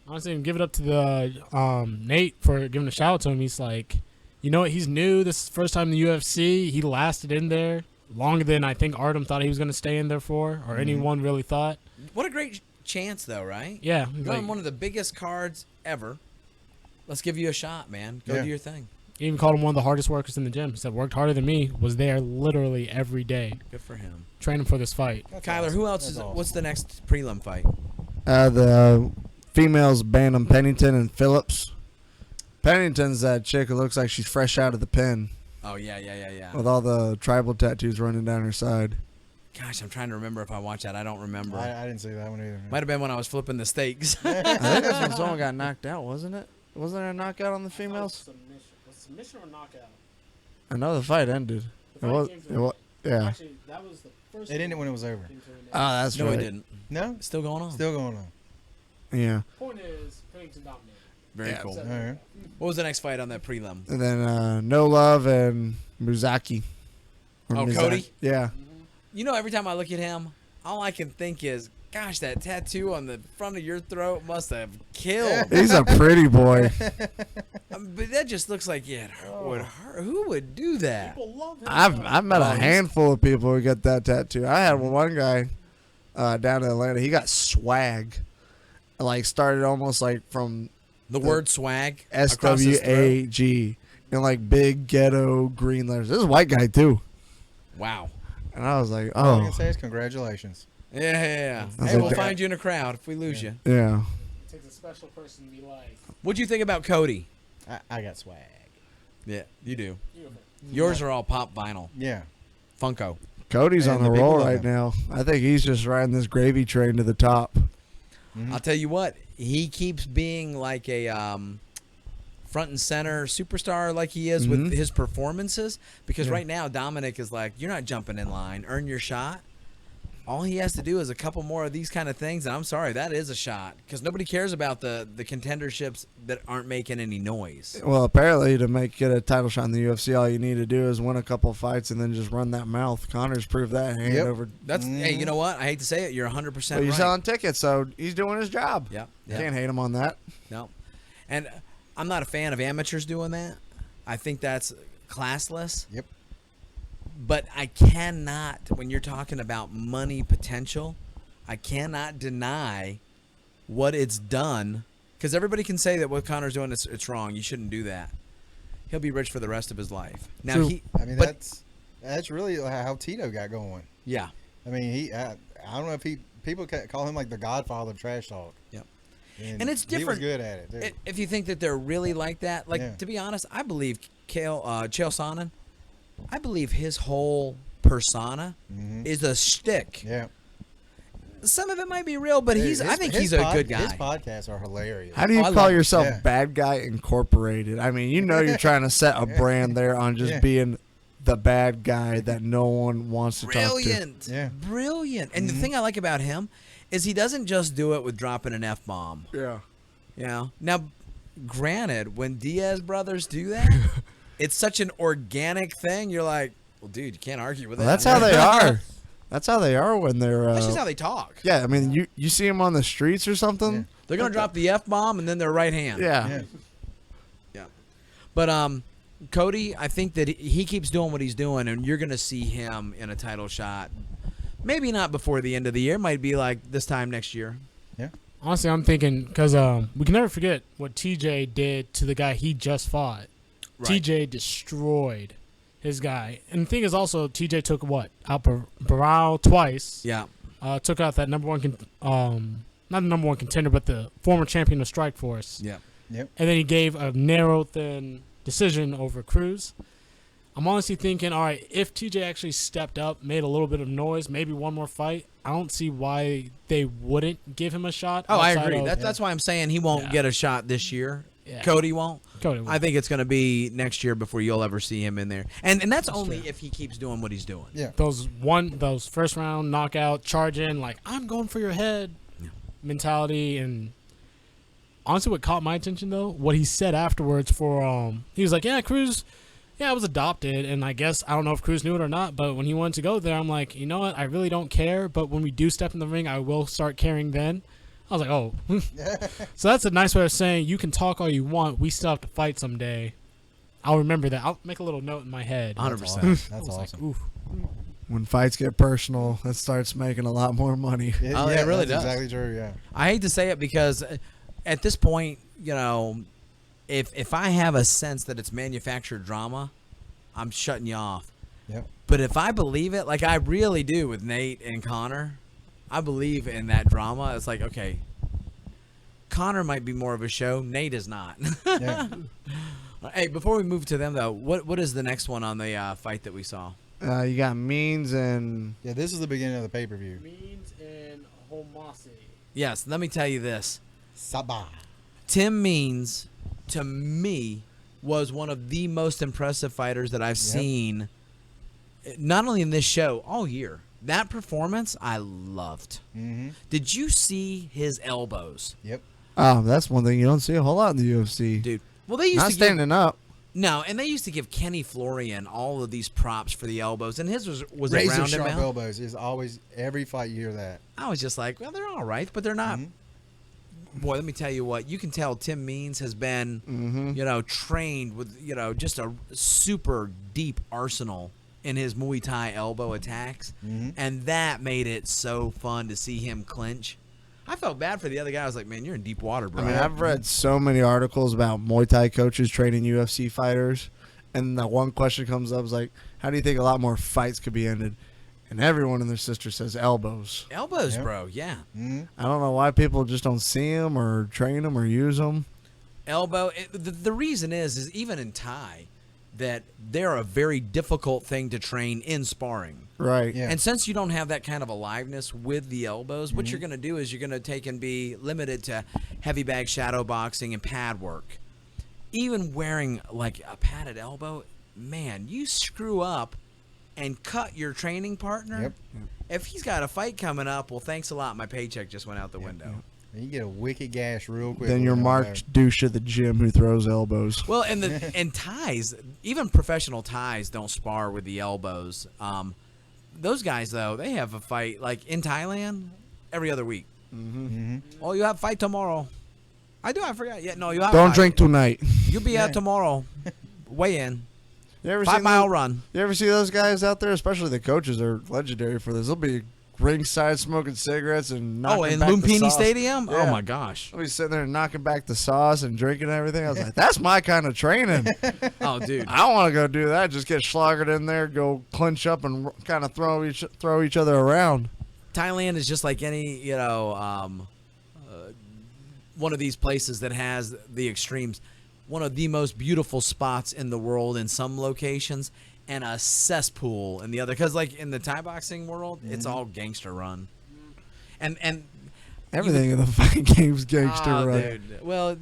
Honestly, give it up to the Nate for giving a shout out to him. He's like, you know what? He's new. This is his first time in the UFC. He lasted in there longer than I think Artem thought he was going to stay in there for, or anyone really thought. What a great chance, though, right? Yeah. You're on one of the biggest cards ever. Let's give you a shot, man. Go Yeah. do your thing. He even called him one of the hardest workers in the gym. He said, worked harder than me, was there literally every day, Good for him. training for this fight. That's Kyler, awesome. who else That's is? awesome. What's the next prelim fight? The females Bantam Pennington and Phillips. Pennington's that chick who looks like she's fresh out of the pen Oh yeah. with all the tribal tattoos running down her side. Gosh, I'm trying to remember if I watched that. I don't remember. I didn't see that one either. Might have been when I was flipping the steaks. I think that's when someone got knocked out, wasn't it? Wasn't there a knockout on the females? Submission or knockout? I know the fight ended. It was, yeah. Actually, that was the first. It ended when it was over. Oh, that's No, right. it didn't. No, Still going on. still going on. Yeah. Point is, Pennington dominated. Very Yeah. cool. All right. What was the next fight on that prelim? And then No Love and Muzaki. Or Oh, Mizaki. Cody? Yeah. You know, every time I look at him, all I can think is, gosh, that tattoo on the front of your throat must have killed. He's a pretty boy. But that just looks like it would hurt. Who would do that? People love him. I've met a Oh, he's- handful of people who get that tattoo. I had one guy down in Atlanta. He got swag. Like started almost like from The word swag across his throat. SWAG in like big ghetto green letters. This is a white guy too. Wow. And I was like, All I oh, can say is congratulations. Yeah. That's Hey, a we'll bad- find you in a crowd if we lose you. yeah. It takes a special person to be like, What'd you think about Cody? I got swag. Yeah, you do. you. Yours are all pop vinyl. Yeah. Funko. Cody's And on the the people roll love right him. now. I think he's just riding this gravy train to the top. Mhm. I'll tell you what, he keeps being like a front and center superstar like he is with Mhm. his performances. Because Yeah. right now, Dominic is like, you're not jumping in line. Earn your shot. All he has to do is a couple more of these kind of things, and I'm sorry, that is a shot. Because nobody cares about the contenderships that aren't making any noise. Well, apparently to get a title shot in the UFC, all you need to do is win a couple fights and then just run that mouth. Connor's proved that. Hand Yep. over. That's hey, you know what? I hate to say it, you're 100% But you're right. selling tickets, so he's doing his job. Yep. Can't hate him on that. No. And I'm not a fan of amateurs doing that. I think that's classless. Yep. But I cannot, when you're talking about money potential, I cannot deny what it's done. Because everybody can say that what Connor's doing, it's wrong. You shouldn't do that. He'll be rich for the rest of his life. Now, True. I mean, but- that's really how Tito got going. yeah. I mean, I don't know if people call him like the godfather of trash talk. Yep. And it's He different. was good at it, too. If you think that they're really like that, like, Yeah. to be honest, I believe Chael Sonnen, I believe his whole persona Mhm. is a shtick. Yeah. Some of it might be real, but I think he's his a good guy. His podcasts are hilarious. How do you I call love- yourself yeah. Bad Guy Incorporated? I mean, you know you're trying to set a brand there on just Yeah. being the bad guy that no one wants to talk to. Brilliant. Yeah. Brilliant. And the Mhm. thing I like about him is he doesn't just do it with dropping an F-bomb. Yeah. You know? Now, granted, when Diaz brothers do that, it's such an organic thing. You're like, well, dude, you can't argue with Well, that. that's how they are. That's how they are when they're. That's just how they talk. Yeah, I mean, you see them on the streets or something. They're going to drop the F-bomb and then their right hand. Yeah. Yeah. Yeah. But Cody, I think that he keeps doing what he's doing, and you're going to see him in a title shot. Maybe not before the end of the year. Might be like this time next year. Honestly, I'm thinking because we can never forget what TJ did to the guy he just fought. Right. TJ destroyed his guy, and the thing is also TJ took out Barao twice. Yeah. Took out that number one, not the number one contender, but the former champion of Strikeforce. Yeah. Yep. And then he gave a narrow, thin decision over Cruz. I'm honestly thinking, all right, if TJ actually stepped up, made a little bit of noise, maybe one more fight, I don't see why they wouldn't give him a shot. Oh, I outside agree. of- That's why I'm saying he won't Yeah. get a shot this year. Yeah. Cody won't. Cody would. I think it's going to be next year before you'll ever see him in there. And that's only if he keeps doing what he's doing. Yeah. those first round knockout charge in, like I'm going for your head Yeah. mentality. And honestly, what caught my attention though, what he said afterwards he was like, yeah, Cruz, yeah, I was adopted, and I guess I don't know if Cruz knew it or not, but when he wanted to go there, I'm like, you know what, I really don't care, but when we do step in the ring, I will start caring then. I was like, oh. So that's a nice way of saying you can talk all you want, we still have to fight someday. I'll remember that. I'll make a little note in my head. 100%. That's I awesome. was like, oof. When fights get personal, it starts making a lot more money. Oh, it really that's does. exactly true. Yeah. I hate to say it because at this point, you know, if I have a sense that it's manufactured drama, I'm shutting you off. Yep. But if I believe it, like I really do with Nate and Connor, I believe in that drama. It's like, okay, Connor might be more of a show. Nate is not. Yeah. Hey, before we move to them, though, what is the next one on the fight that we saw? You got Means and Yeah, this is the beginning of the pay-per-view. Means and Homasi. Yes, let me tell you this. Sabah. Tim Means, to me, was one of the most impressive fighters that I've seen, not only in this show, all year. That performance, I loved. Mm-hmm. Did you see his elbows? Yep. that's one thing you don't see a whole lot in the UFC. Dude. Well, they used Not to standing up. No, and they used to give Kenny Florian all of these props for the elbows, and his was a Razor round sharp amount. elbows is always, every fight you hear that. I was just like, well, they're all right, but they're not. Boy, let me tell you what. You can tell Tim Means has been, trained with, just a super deep arsenal in his Muay Thai elbow attacks, and that made it so fun to see him clinch. I felt bad for the other guy. I was like, man, you're in deep water, bro. I mean, I've read so many articles about Muay Thai coaches training UFC fighters, and the one question comes up is like, how do you think a lot more fights could be ended? And everyone and their sister says elbows. Elbows, Yep. bro, yeah. I don't know why people just don't see them or train them or use them. Elbow. The reason is even in Thai, that they're a very difficult thing to train in sparring. Right. Yeah. And since you don't have that kind of aliveness with the elbows, what you're going to do is you're going to take and be limited to heavy bag shadow boxing and pad work. Even wearing like a padded elbow, man, you screw up and cut your training partner. Yep. If he's got a fight coming up, well, thanks a lot. My paycheck just went out the window. And you get a wicked gash real quick. Then you're Mark douche at the gym who throws elbows. Well, and ties, even professional ties don't spar with the elbows. Those guys, though, they have a fight like in Thailand every other week. Oh, you have a fight tomorrow. I forgot. Yeah, no, you have. Don't drink tonight. You'll be out tomorrow. Weigh in. You ever 5 seen mile those- run. You ever see those guys out there? Especially the coaches are legendary for this. They'll be ringside smoking cigarettes and knocking Oh, in back the Lumpini sauce. Stadium? Yeah. Oh, my gosh. They'll be sitting there knocking back the sauce and drinking everything. I was like, that's my kind of training. Oh, dude. I don't want to go do that. Just get schloggered in there, go clinch up, and kind of throw each other around. Thailand is just like any, one of these places that has the extremes. One of the most beautiful spots in the world in some locations, and a cesspool in the other. Because, like, in the Thai boxing world, it's all gangster run. And Everything in the fucking game's gangster, oh, right? dude. Well,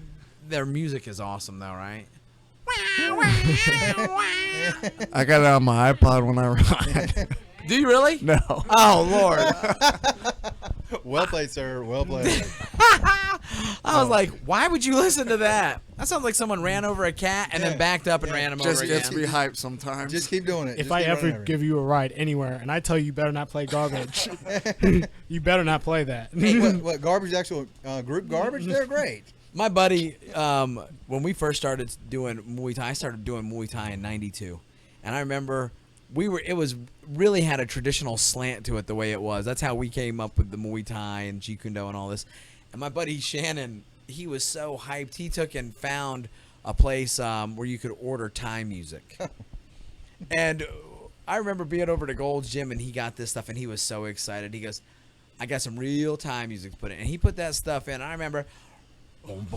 their music is awesome, though, right? I got it on my iPod when I ride. Do you really? No. Oh, Lord. Well played, sir. Well played. I was like, why would you listen to that? That sounds like someone ran over a cat and then backed up and ran him Just over gets again. me hyped sometimes. Just keep doing it. If Just I keep ever running over. give you a ride anywhere and I tell you better not play garbage, you better not play that. what garbage? Actual group garbage? They're great. My buddy, when we first started doing Muay Thai, I started doing Muay Thai in '92, and I remember it was really had a traditional slant to it the way it was. That's how we came up with the Muay Thai and Jeet Kune Do and all this. And my buddy Shannon, he was so hyped. He took and found a place where you could order Thai music. And I remember being over to Gold's Gym, and he got this stuff, and he was so excited. He goes, I got some real Thai music to put in. And he put that stuff in. I remember... and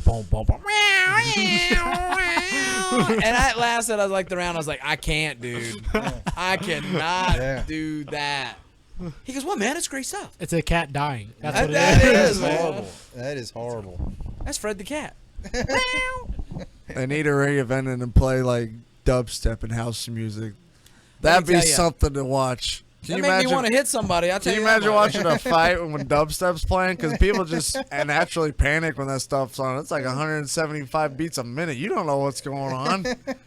at last, I was like, I was like, I can't, dude. I cannot do that. He goes, well, man, it's great stuff. It's a cat dying. That's what That it is, is. man. Horrible. That is horrible. That's Fred the cat. They need a reinvent and play like dubstep and house music. That'd be tell ya. something to watch. That made me want to hit somebody. I'll tell Can you you that imagine much. watching a fight when dubstep's playing? Because people just naturally panic when that stuff's on. It's like 175 beats a minute. You don't know what's going on.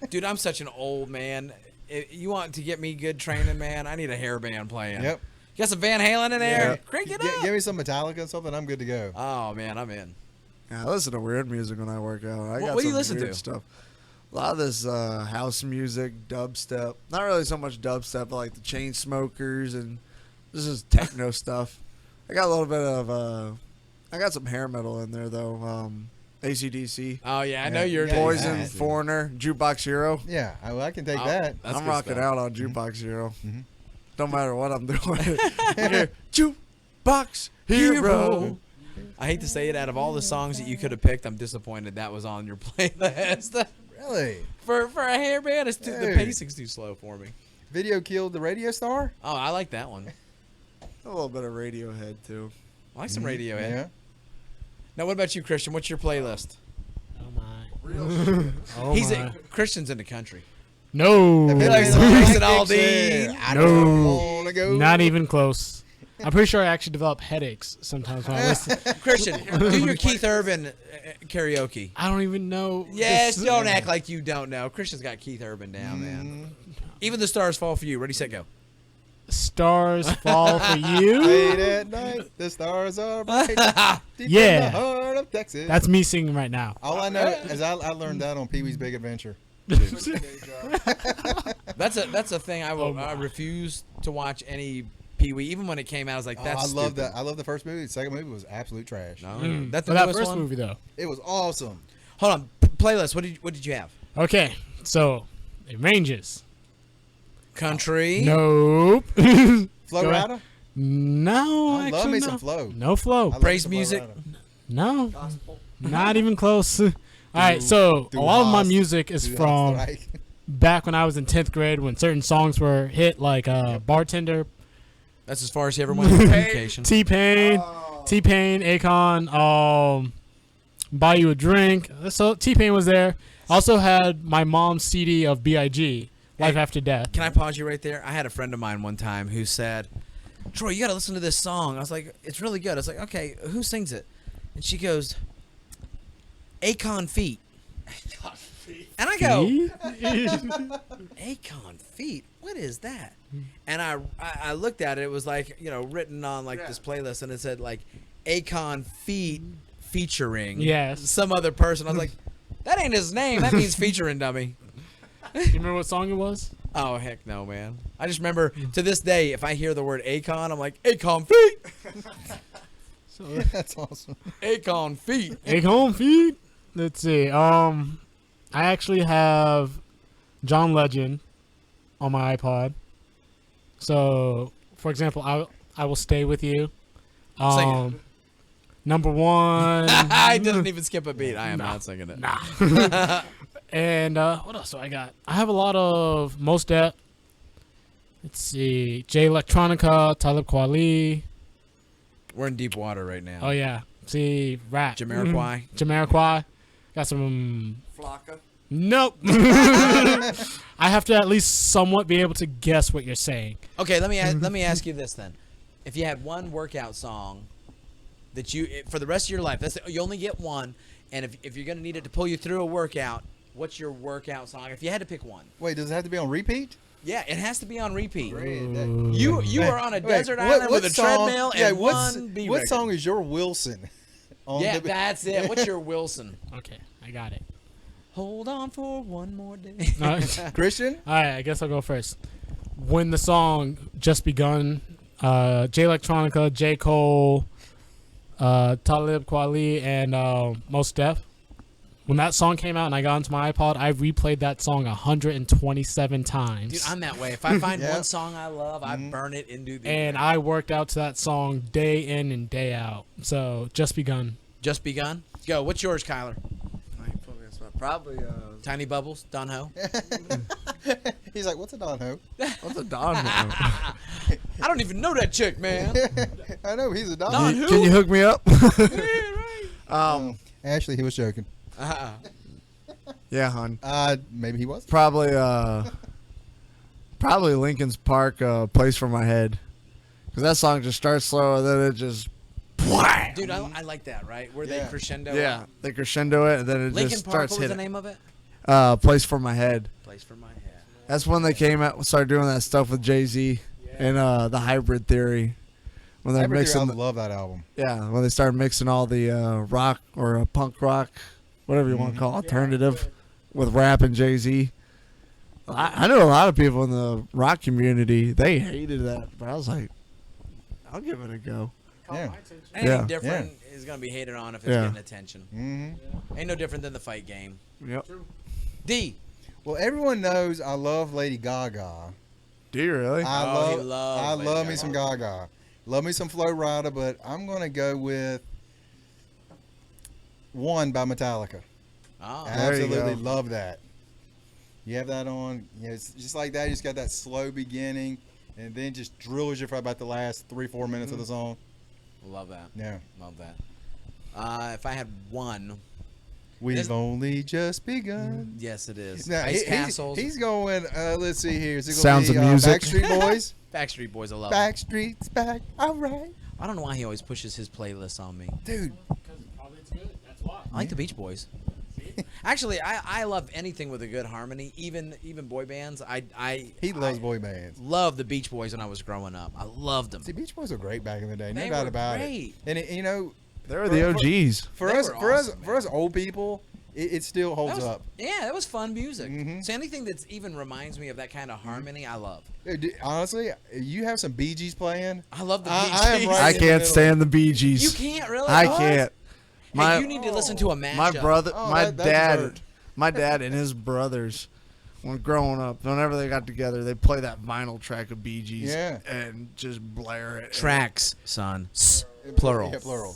Dude, I'm such an old man. If you want to get me good training, man, I need a hairband playing. Yep. You got some Van Halen in there? Yeah. Crank it Give up. me some Metallica or something. I'm good to go. Oh, man, I'm in. Yeah, I listen to weird music when I work out. I got what do you some listen weird to? Stuff. A lot of this house music, dubstep. Not really so much dubstep, but like the Chainsmokers and this is techno stuff. I got a little bit of I got some hair metal in there though. AC/DC, Oh yeah, I know you're Yeah, Poison, yeah. Foreigner, Jukebox Hero. Yeah, I can take Oh, that. that's I'm good rocking stuff. out on Jukebox Hero. Mhm. Don't matter what I'm doing. Jukebox Hero. I hate to say it, out of all the songs that you could have picked, I'm disappointed that was on your playlist. Really? for a hairband, the Dude. pacing's too slow for me. Video killed the radio star? Oh, I like that one. A little bit of Radiohead too. I like some Radiohead. Yeah. Now, what about you, Christian? What's your playlist? Oh my. Real shit. Oh He's my. Christian's in the country. No. He likes some Jason Aldean. I No. don't wanna go. Not even close. I'm pretty sure I actually develop headaches sometimes when I listen. Christian, do your Keith Urban karaoke. I don't even know. Yes, this- don't act like you don't know. Christian's got Keith Urban down, man. Even the stars fall for you. Ready, set, go. Stars fall for you. Late at night, the stars are bright. Deep in Yeah. the heart of Texas. That's me singing right now. all I know is I learned that on Pee Wee's Big Adventure. That's a thing I refuse to watch any Pee Wee. Even when it came out, I was like, that's I love stupid. that. I love the first movie. The second movie was absolute trash. No, Mm. that's But the that newest first one? movie though. It was awesome. Hold on, playlist. What did you have? Okay, so it ranges. Country. Nope. Flow Go ahead. Rida? No, I actually love me no. some Flow. No flow. I love Praise some Flow music. Rida. No, Gospel. not even close. All right, so a lot of my music is Do from Strike. back when I was in 10th grade when certain songs were hit, like Bartender, That's as far as he ever went in communication. T-Pain, Oh. T-Pain, Akon, Buy You a Drink. So T-Pain was there. Also had my mom's CD of B.I.G., Life Hey, After Death. Can I pause you right there? I had a friend of mine one time who said, Troy, you got to listen to this song. I was like, it's really good. I was like, okay, who sings it? And she goes, Akon Feet. And I go, Akon Feet? What is that? And I looked at it. It was like, written on like this playlist, and it said like Akon Feet featuring Yes. some other person. I was like, that ain't his name. That means featuring, dummy. You remember what song it was? Oh, heck no, man. I just remember to this day, if I hear the word Akon, I'm like, Akon Feet. So, That's awesome. Akon Feet. Akon Feet. Let's see. I actually have John Legend on my iPod. So, for example, I will stay with you. Sing it. Number one. I didn't even skip a beat. I am not singing it. Nah. And what else do I got? I have a lot of Mos Def. Let's see. Jay Electronica, Talib Kweli. We're in deep water right now. Oh, yeah. See, rap. Jamiroquai. Jamiroquai. Got some. Flocka. Nope. I have to at least somewhat be able to guess what you're saying. Okay, let me ask you this then. If you had one workout song that for the rest of your life, you only get one, and if you're gonna need it to pull you through a workout, what's your workout song? If you had to pick one. Wait, does it have to be on repeat? Yeah, it has to be on repeat. Ooh. You are on a desert island with a treadmill and one B What record. song is your Wilson? On Yeah, the- that's it. What's your Wilson? Okay, I got it. Hold on for one more day. All right, Christian? I guess I'll go first. When the song Just Begun, Jay Electronica, J. Cole, Talib Kweli, and Mos Def. When that song came out and I got into my iPod, I replayed that song 127 times. Dude, I'm that way. If I find Yeah. one song I love, I burn it into the and I worked out to that song day in and day out. So, Just Begun. Just Begun. Go. What's yours, Kyler? Probably Tiny Bubbles, Don Ho. He's like, what's a Don Ho? what's a Don? I don't even know that chick, man. I know, he's a Don. Don who? Can you hook me up? Actually, he was joking. Yeah, hon. Maybe he was. Probably Lincoln's Park, Place for My Head. Because that song just starts slow and then it just. Dude, I like that, right? Where they Yeah. crescendo. Yeah, they crescendo it and then it Lincoln just Park, starts what was the hitting. name of it? Place for My Head. Place for my head. That's when they came out, started doing that stuff with Jay-Z and the hybrid theory. When they're I mixing, love that album. yeah, when they started mixing all the rock or punk rock, whatever you want to call it, alternative, with rap and Jay-Z. I know a lot of people in the rock community, they hated that, but I was like, I'll give it a go. Yeah. Anything Yeah. different is gonna be hated on if it's Yeah. getting attention. Mm-hmm. Ain't no different than the fight game. Yep. D. Well, everyone knows I love Lady Gaga. Do you really? I Oh, he love loves Lady me Gaga. some Gaga. Love me some Flo Rida, but I'm gonna go with One by Metallica. Oh, There you Absolutely go. love that. You have that on, it's just like that. You just got that slow beginning, and then just drills you for about the last 3-4 minutes of the song. love that. Yeah, Love that. If I had one, we've There's- only just begun. yes, it is. Now, Ice he's Castles, going. Let's see here. Is it gonna Sounds be, of Music. Backstreet Boys. Backstreet Boys. I love. 'em. Backstreet's back. All right, I don't know why he always pushes his playlists on me. dude. Because probably it's good. That's why. I like the Beach Boys. Actually, I love anything with a good harmony, even boy bands. I He loves boy bands. love the Beach Boys when I was growing up. I loved them. See, Beach Boys were great back in the day. No They doubt were about great. it. And you know, They were the OGs. for They us, were for us, awesome, for us old people, it still That holds was, up. yeah, that was fun music. Mhm. So anything that's even reminds me of that kind of harmony, I love. Honestly, you have some Bee Gees playing. I love the Bee I am Gees. right I in the can't middle. stand the Bee Gees. You can't really. I What? can't. Hey, you need to listen to a mashup. My brother, Oh, my that dad, dessert. my dad and his brothers, when growing up, whenever they got together, they play that vinyl track of Bee Gees Yeah. and just blare it. Tracks, son. Plural. Yeah, plural.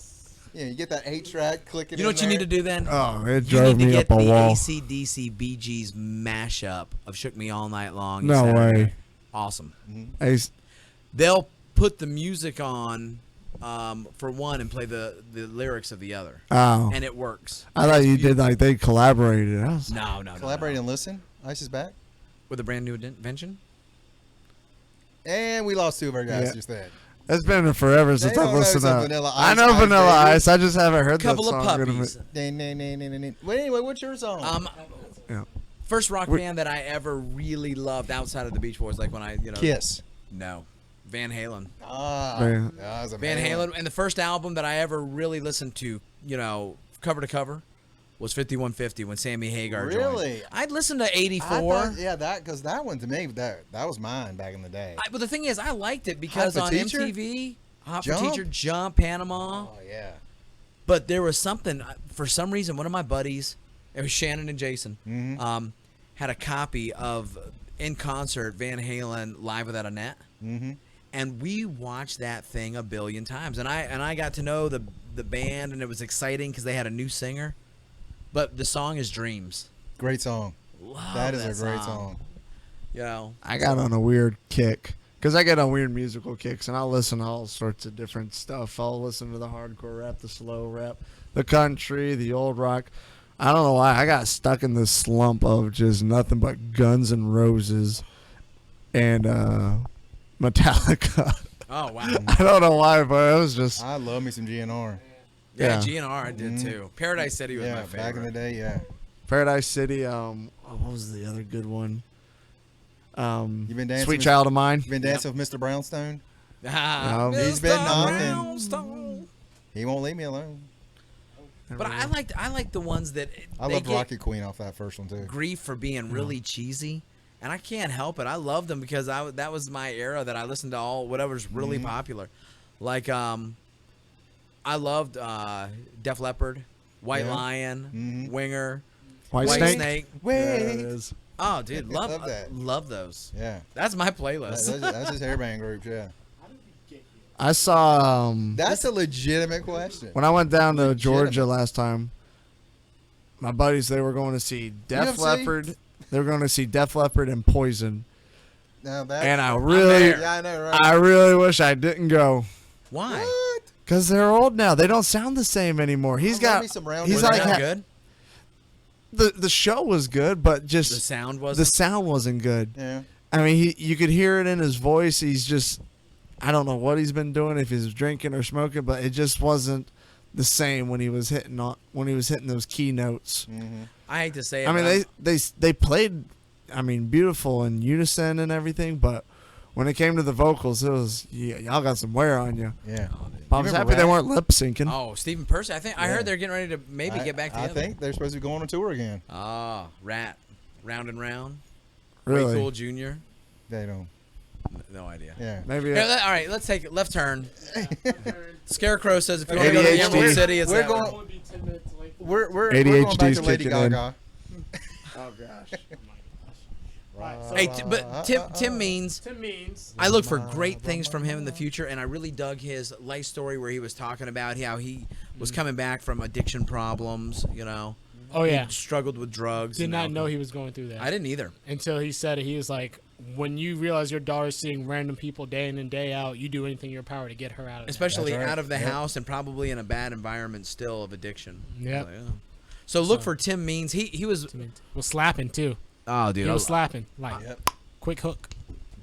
Yeah, you get that 8-track, click it. You know in what you there. need to do then? Oh, it You drove need to me get up a the wall. AC/DC Bee Gees mashup of "Shook Me All Night Long." No Saturday. way. Awesome. Hey, They'll put the music on for one and play the lyrics of the other, oh, and it works. I thought you did like they collaborated. I was, No. Collaborate and listen. Ice is back. With a brand new invention. And we lost 2 of our guys Yeah. just then. It's been forever since They I've don't know listened some to. Vanilla I Ice, know Ice Vanilla Baby. Ice. I just haven't heard Couple that of song. puppies. Well, anyway, what's your song? Yeah. First rock band that I ever really loved outside of the Beach Boys, like when I, Kiss. No, Van Halen. Van- that was a Van man. Halen, and the first album that I ever really listened to, cover to cover, was 5150 when Sammy Hagar joined. Really? I'd listen to I 84. thought, yeah, because that one to me, that was mine back in the day. But the thing is, I liked it because Hot for on Teacher? MTV, Hot for Jump? Teacher, Jump, Panama. Oh yeah. But there was something, for some reason, one of my buddies, it was Shannon and Jason, Mm-hmm. had a copy of in concert Van Halen Live Without a Net, Mm-hmm. and we watched that thing a billion times. And I got to know the band, and it was exciting because they had a new singer. But the song is Dreams. Great song. Love That is a great song. I got on a weird kick because I get on weird musical kicks, and I'll listen to all sorts of different stuff. I'll listen to the hardcore rap, the slow rap, the country, the old rock. I don't know why I got stuck in this slump of just nothing but Guns N' Roses and Metallica. Oh wow. I don't know why, but it was just I love me some GNR. Yeah, Yeah. GNR I did too. Paradise City was Yeah, my favorite. back in the day, yeah. Paradise City. What was the other good one? You been dancing Sweet with- Child of Mine. You been dancing with Mr. Brownstone? He's been Mr. knocking. Brownstone. He won't leave me alone. But I liked the ones that I they loved get Rocket Queen off that first one too. grief for being really cheesy, and I can't help it. I love them because that was my era that I listened to all whatever's really popular. Like I loved Def Leppard, White Yeah. Lion, Winger, White White Snake. Snake. Wait. Yeah, it is. Oh, dude, Love love that. love those. Yeah. That's my That's, playlist. that's his hairband group, yeah. I saw That's a legitimate question. when I went down to Georgia last time. My buddies, they were going to see Def UFC? Leppard. They were going to see Def Leppard and Poison, Now that and I really, yeah, I know, right? I really wish I didn't go Why? What? because they're old now. They don't sound the same anymore. He's Love got. me some Round He's Were Were they like not that good? the show was good, but The just sound was the sound wasn't good. Yeah. I mean, you could hear it in his voice. He's just, I don't know what he's been doing, if he's drinking or smoking, but it just wasn't the same when he was hitting those key notes. Mm-hmm. I hate to say it. I mean, but they played, I mean, beautiful in unison and everything, but when it came to the vocals, it was y'all got some wear on you. Yeah. I was happy they weren't lip syncing. Oh, Stephen Percy. I Yeah. heard they're getting ready to maybe get back together. I think they're supposed to be going on tour again. Oh, Rat, Round and Round. Really? Way Cool Jr. They don't. No idea. Yeah. Maybe. Here, all right, let's take it. Left turn. Scarecrow says if you want to go to ADHD. Emerald City, it's We're that going- way. We're going ADHD back is to Lady kicking in. Gaga. Oh gosh. Hey, but Tim means Tim means. I look for great things from him in the future, and I really dug his life story where he was talking about how he was coming back from addiction problems. You know, Oh yeah. he struggled with drugs. Did and not know alcohol. he was going through that. I didn't either. Until he said it. He was like, when you realize your daughter's seeing random people day in and day out, you do anything in your power to get her out of it. Especially That's right. out of the Yep. house and probably in a bad environment still of addiction. Yep. So look for Tim Means. He was. Was slapping too. Oh, dude. He I was was, slapping. Like, Yep. quick hook.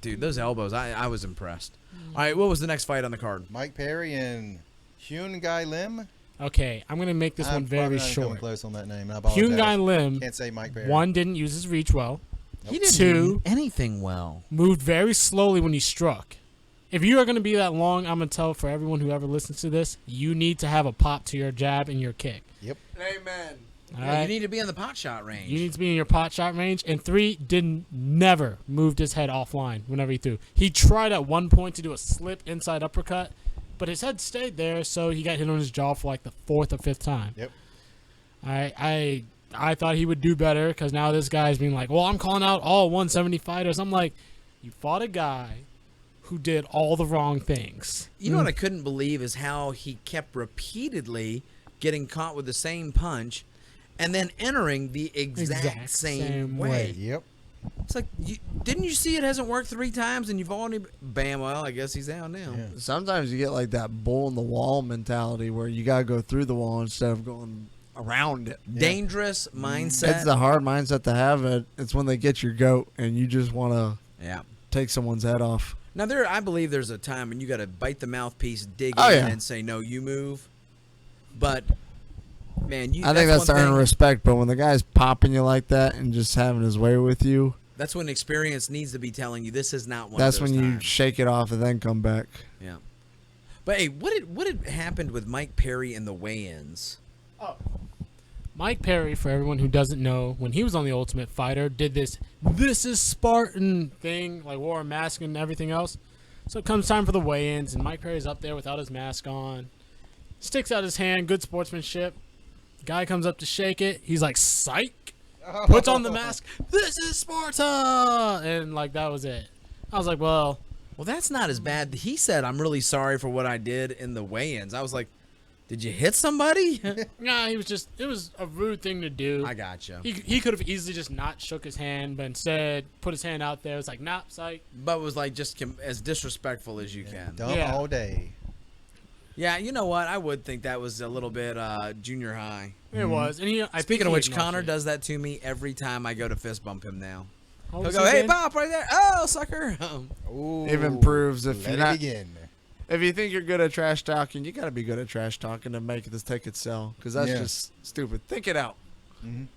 dude, those elbows. I was impressed. All right, what was the next fight on the card? Mike Perry and Hyun Gai Lim. Okay, I'm going to make this I'm one very probably not coming short. close on that name. I apologize. Hyun Gai Lim, Can't say Mike Perry. one, didn't use his reach well. He didn't Two. do anything well. Moved very slowly when he struck. If you are going to be that long, I'm going to tell for everyone who ever listens to this, you need to have a pop to your jab and your kick. Yep. Amen. All Yeah, right? you need to be in the pot shot range. You need to be in your pot shot range. And 3, never moved his head offline whenever he threw. He tried at one point to do a slip inside uppercut, but his head stayed there, so he got hit on his jaw for like the 4th or 5th time. Yep. I thought he would do better because now this guy's being like, well, I'm calling out all 170 fighters. I'm like, you fought a guy who did all the wrong things. You know what I couldn't believe is how he kept repeatedly getting caught with the same punch and then entering the exact same way. Yep. It's like, didn't you see it hasn't worked 3 times and you've only... Bam, well, I guess he's down now. Yeah. Sometimes you get like that bull in the wall mentality where you gotta go through the wall instead of going around it. Dangerous mindset. It's the hard mindset to have. It's when they get your goat and you just want to Yeah. take someone's head off. Now, I believe there's a time when you got to bite the mouthpiece, dig Oh, in, yeah. and say, no, you move. But, man, I think that's to one earn thing- respect, but when the guy's popping you like that and just having his way with you, That's when experience needs to be telling you this is not one that's of those when you times. shake it off and then come back. Yeah. But, hey, what had happened with Mike Perry in the weigh-ins? Mike Perry, for everyone who doesn't know, when he was on The Ultimate Fighter, did this is Spartan thing, like wore a mask and everything else. So it comes time for the weigh-ins, and Mike Perry's up there without his mask on. Sticks out his hand, good sportsmanship. Guy comes up to shake it. He's like, psych. Puts on the mask. This is Sparta! And, like, that was it. I was like, well, Well, that's not as bad. He said, I'm really sorry for what I did in the weigh-ins. I was like, did you hit somebody? nah, it was a rude thing to do. I gotcha. He could have easily just not shook his hand, but instead put his hand out there. It's like, nah, psych. But it was like just as disrespectful as you can. Dumb Yeah. all day. Yeah, you know what? I would think that was a little bit junior high. It was. And I think Speaking of he which, acknowledged Connor it. does that to me every time I go to fist bump him now. How He'll was go, he hey, again? Pop, right there. Oh, sucker. Ooh, Even proves if let you're it not, begin. if you think you're good at trash talking, you got to be good at trash talking to make this take it sell, because that's Yeah. just stupid. Think it out.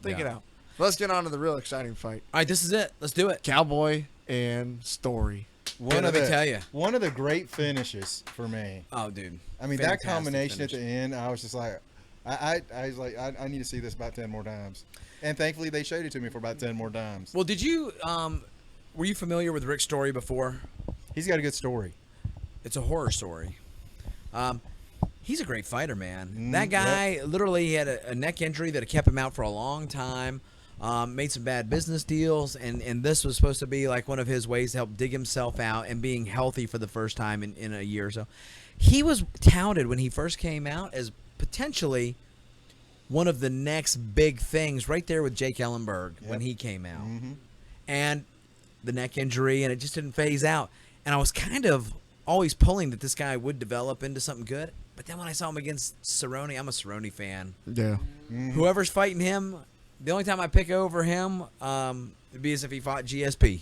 Think it out. Let's get on to the real exciting fight. All right, this is it. Let's do it. Cowboy and Story. Let me tell you. One of the great finishes for me. Oh, dude. I mean, Fantastic that combination finish. at the end, I was just like, I was like, I need to see this about 10 more times. And thankfully, they showed it to me for about 10 more times. Well, did you, were you familiar with Rick's story before? He's got a good story. It's a horror story. He's a great fighter, man. That Yep. guy literally had a neck injury that had kept him out for a long time. Made some bad business deals, and this was supposed to be like one of his ways to help dig himself out and being healthy for the first time in a year or so. He was touted when he first came out as potentially one of the next big things, right there with Jake Ellenberg when he came out. And the neck injury, and it just didn't phase out. And I was kind of always pulling that this guy would develop into something good. But then when I saw him against Cerrone, I'm a Cerrone fan. Yeah. Whoever's fighting him, the only time I pick over him would be as if he fought GSP.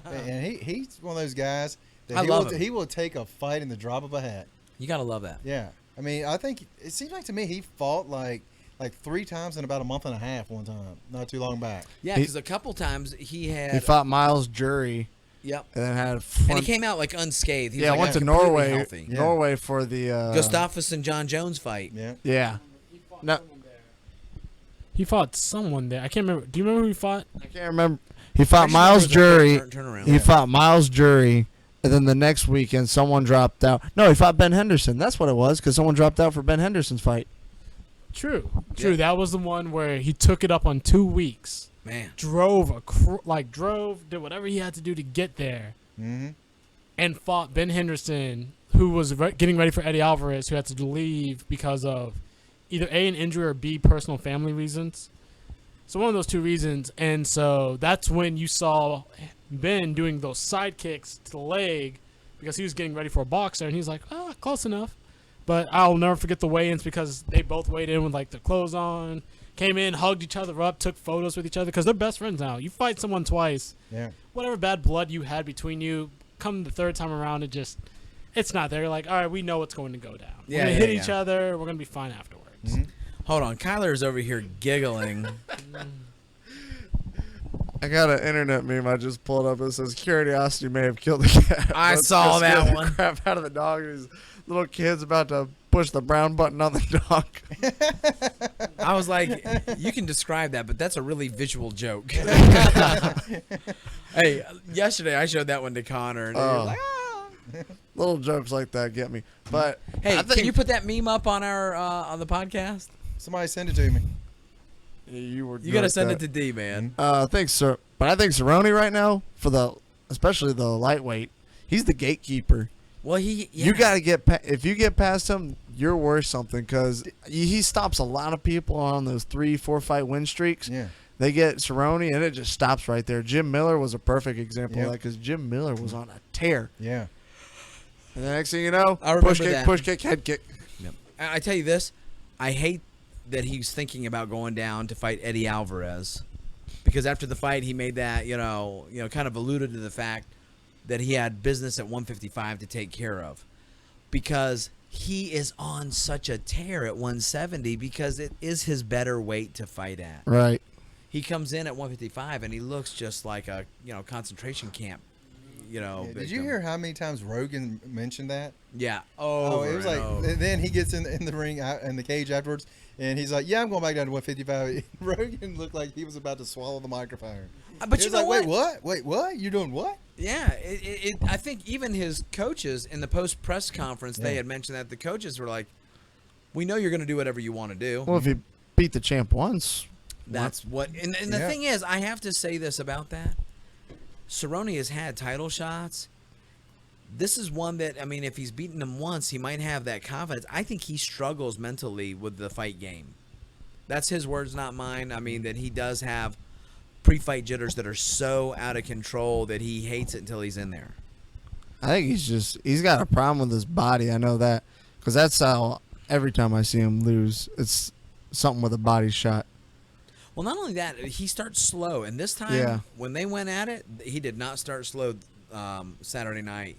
And he's one of those guys that I love him. he will take a fight in the drop of a hat. You got to love that. Yeah. I mean, I think it seems like to me he fought like 3 times in about a month and a half one time, not too long back. Yeah, because a couple times he had... He fought Miles Jury Yep. and then had And he came out like unscathed. He was, yeah, like, went to completely Norway. healthy. Yeah. Norway for the Gustavus and John Jones fight. Yeah. Yeah. No, He fought someone there. I can't remember. Do you remember who he fought? I can't remember. He fought Actually, Miles there was a Jury. turnaround. He fought Miles Jury, And then the next weekend, someone dropped out. No, he fought Ben Henderson. That's what it was, because someone dropped out for Ben Henderson's fight. True. Yeah. That was the one where he took it up on 2 weeks. Man. Drove, did whatever he had to do to get there. Mm-hmm. And fought Ben Henderson, who was getting ready for Eddie Alvarez, who had to leave because of either A, an injury, or B, personal family reasons. So one of those 2 reasons. And so that's when you saw Ben doing those side kicks to the leg because he was getting ready for a boxer. And he's like, close enough. But I'll never forget the weigh-ins because they both weighed in with like their clothes on, came in, hugged each other up, took photos with each other because they're best friends now. You fight someone twice, whatever bad blood you had between you, come the third time around, it's not there. You're like, all right, we know what's going to go down. We're going to hit each other. We're going to be fine afterwards. Mm-hmm. Hold on. Kyler's over here giggling. I got an internet meme I just pulled up. It says, curiosity may have killed the cat. I saw Let's scare that the one. crap out of the dog. These little kid's about to push the brown button on the dog. I was like, you can describe that, but that's a really visual joke. Hey, yesterday I showed that one to Connor, and he was like, Little jokes like that get me. But Hey, I think can you put that meme up on our on the podcast? Somebody send it to me. you You gotta send it to D, man. Thanks, sir. But I think Cerrone right now, especially the lightweight, he's the gatekeeper. Well, You got to if you get past him, you're worth something because he stops a lot of people on those 3-4 fight win streaks. Yeah. They get Cerrone, and it just stops right there. Jim Miller was a perfect example of that because Jim Miller was on a tear. Yeah. And the next thing you know, I remember push kick, that. push kick, head kick. Yep. I tell you this, I hate that he's thinking about going down to fight Eddie Alvarez, because after the fight he made that kind of alluded to the fact that he had business at 155 to take care of, because he is on such a tear at 170 because it is his better weight to fight at. Right. He comes in at 155 and he looks just like a concentration camp. Did you hear how many times Rogan mentioned that? Yeah. It was like then he gets in the ring in the cage afterwards, and he's like, "Yeah, I'm going back down to 155." Rogan looked like he was about to swallow the microphone. But he you was know like, what? Wait, what? You doing what? Yeah, I think even his coaches in the post press conference, they had mentioned that the coaches were like, "We know you're going to do whatever you want to do." Well, if you beat the champ once, That's what. And the thing is, I have to say this about that. Cerrone has had title shots. This is one that, if he's beaten him once, he might have that confidence. I think he struggles mentally with the fight game. That's his words, not mine. That he does have pre-fight jitters that are so out of control that he hates it until he's in there. I think he's got a problem with his body. I know that because that's how every time I see him lose, it's something with a body shot. Well, not only that, he starts slow. And this time, when they went at it, he did not start slow Saturday night.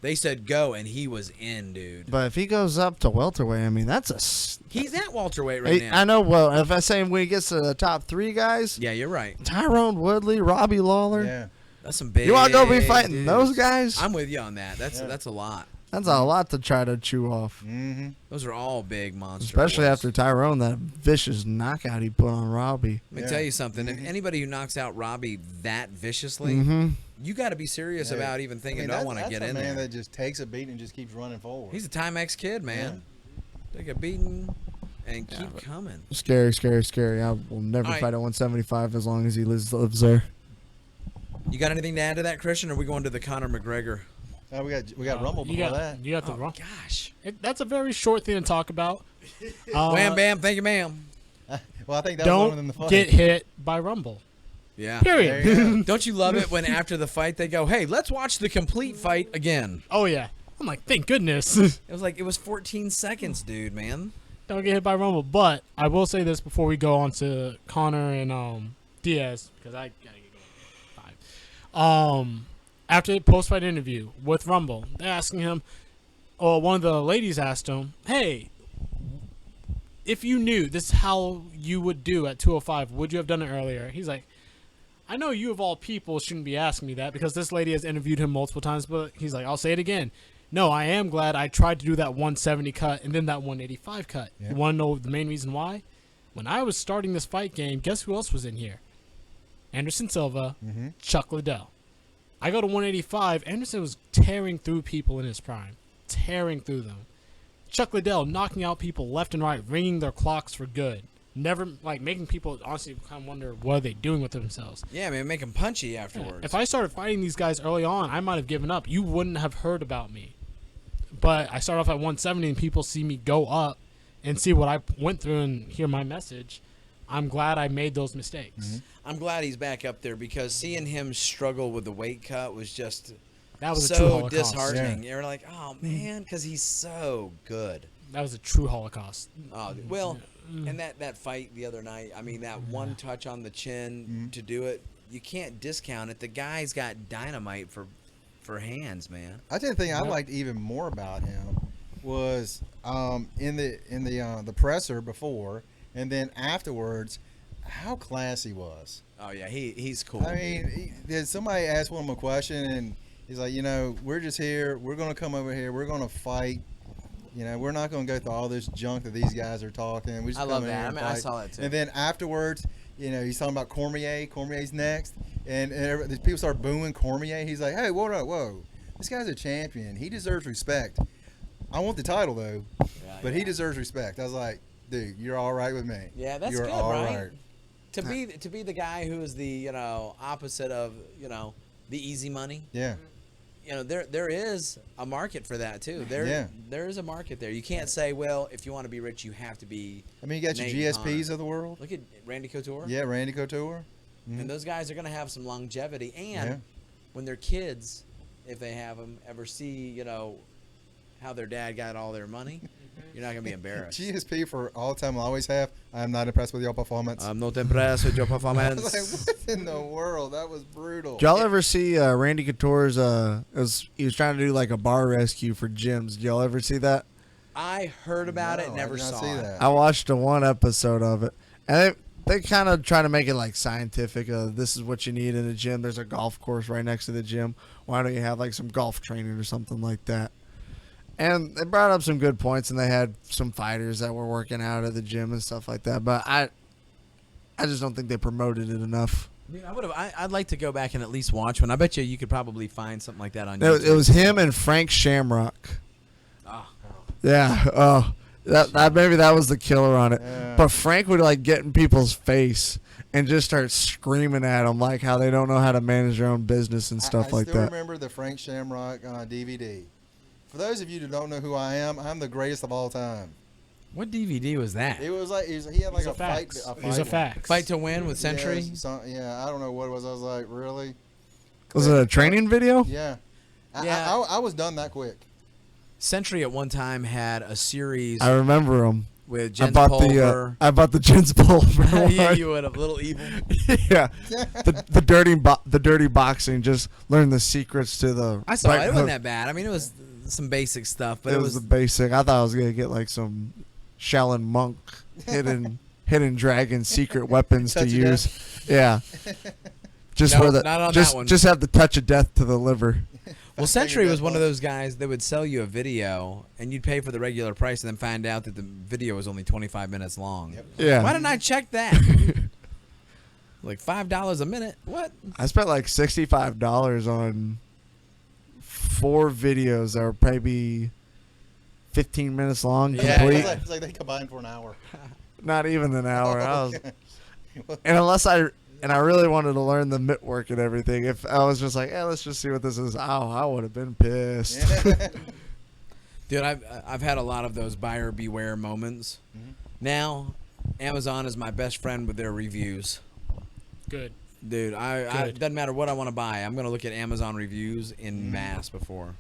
They said go, and he was in, dude. But if he goes up to welterweight, that's He's at welterweight right now. I know. Well, if I say when he gets to the top 3 guys, Yeah, you're right. Tyrone Woodley, Robbie Lawler. Yeah. That's some big. You want to go be fighting dudes. those guys? I'm with you on that. That's a lot. That's a lot to try to chew off. Mm-hmm. Those are all big monsters. Especially after Tyrone, that vicious knockout he put on Robbie. Let me tell you something. If anybody who knocks out Robbie that viciously, you got to be serious about even thinking, I want to get in there. That's a man that just takes a beat and just keeps running forward. He's a Timex kid, man. Take a beating and keep coming. Scary, scary, scary. I will never All right. fight at 175 as long as he lives there. You got anything to add to that, Christian, or are we going to the Conor McGregor? We got Rumble before that. You got the Rumble. Gosh. That's a very short thing to talk about. Wham, bam, thank you, ma'am. Well, I think that was one of them. Don't get hit by Rumble. Yeah. Period. There you go. Don't you love it when after the fight they go, hey, let's watch the complete fight again? Oh, yeah. I'm like, thank goodness. It was 14 seconds, dude, man. Don't get hit by Rumble. But I will say this before we go on to Conor and Diaz, because I got to get going. After the post-fight interview with Rumble, they're asking him, or one of the ladies asked him, hey, if you knew this is how you would do at 205, would you have done it earlier? He's like, I know you of all people shouldn't be asking me that because this lady has interviewed him multiple times, but he's like, I'll say it again. No, I am glad I tried to do that 170 cut and then that 185 cut. Yeah. You want to know the main reason why? When I was starting this fight game, guess who else was in here? Anderson Silva, Chuck Liddell. I go to 185. Anderson was tearing through people in his prime. Tearing through them. Chuck Liddell knocking out people left and right, ringing their clocks for good. Never, like, making people honestly kind of wonder what are they doing with themselves. Yeah, man, make them punchy afterwards. If I started fighting these guys early on, I might have given up. You wouldn't have heard about me. But I start off at 170 and people see me go up and see what I went through and hear my message. I'm glad I made those mistakes. Mm-hmm. I'm glad he's back up there because seeing him struggle with the weight cut was just That was a true so Holocaust. disheartening. You're like, oh, man, because he's so good. That was a true Holocaust. Well, and that fight the other night, I mean, that one touch on the chin to do it, you can't discount it. The guy's got dynamite for hands, man. I tell you the thing I liked even more about him was in the presser before and then afterwards, how classy he was. Oh yeah, he's cool. I mean, did somebody ask him a question and he's like, we're just here. We're gonna come over here. We're gonna fight. We're not gonna go through all this junk that these guys are talking. We just I come love in that. here I and mean, I fight. saw that too. And then afterwards, he's talking about Cormier. Cormier's next, and the people start booing Cormier. He's like, hey, whoa, this guy's a champion. He deserves respect. I want the title though, but he deserves respect. I was like, dude, you're all right with me. Yeah, that's you're good, all right? To be the guy who is the opposite of the easy money. Yeah. There is a market for that too. There is a market there. You can't say, well, if you want to be rich, you have to be. I mean, you got your Nate GSPs Conner. of the world. Look at Randy Couture. Yeah, Randy Couture. And those guys are going to have some longevity. And when their kids, if they have them, ever see how their dad got all their money, you're not going to be embarrassed. GSP for all time will always have. I am not impressed with your performance. I'm not impressed with your I was performance. like, what in the world? That was brutal. Did y'all ever see Randy Couture's? He was trying to do like a bar rescue for gyms. Did y'all ever see that? I heard about No, it, I never did not saw see it. that. I watched one episode of it, and they kind of try to make it like scientific. This is what you need in a gym. There's a golf course right next to the gym. Why don't you have like some golf training or something like that? And they brought up some good points, and they had some fighters that were working out at the gym and stuff like that. But I just don't think they promoted it enough. I mean, I'd like to go back and at least watch one. I bet you could probably find something like that on YouTube. It was him and Frank Shamrock. Oh. Yeah. Oh, that maybe that was the killer on it. Yeah. But Frank would like get in people's face and just start screaming at them like how they don't know how to manage their own business and stuff like I still that. remember the Frank Shamrock DVD. For those of you who don't know who I am, I'm the greatest of all time. What DVD was that? It was like he had like It was a fight. fax. A It was a fight fax. Fight to Win with Century? Yeah, I don't know what it was. I was like, really? Was it a training video? Yeah. Yeah. I was done that quick. Century at one time had a series I remember them. with I Jens bought Pulver. the Jens Pulver Yeah, one. you would have. Little Evil. Yeah, the dirty boxing. Just learn the secrets to the. I saw right it. It hook. wasn't that bad. I mean, it was some basic stuff, but It was the basic. I thought I was gonna get like some Shaolin monk hidden dragon secret weapons to Touch of use. Yeah, just No, for the not on just that one. just have the touch of death to the liver. Well, Century was one of those. those guys that would sell you a video, and you'd pay for the regular price, and then find out that the video was only 25 minutes long. Yep. Yeah, Why didn't I check that? Like $5 a minute? What? I spent like $65 on 4 videos that were probably 15 minutes long. Yeah. Complete. It's like they combined for an hour. Not even an hour. I was, Okay. and I really wanted to learn the mitt work and everything. If I was just like, hey, let's just see what this is. I would have been pissed. Dude, I've had a lot of those buyer beware moments. Mhm. Now, Amazon is my best friend with their reviews. Good. Dude, I Good. doesn't matter what I want to buy. I'm going to look at Amazon reviews in Mhm. mass before.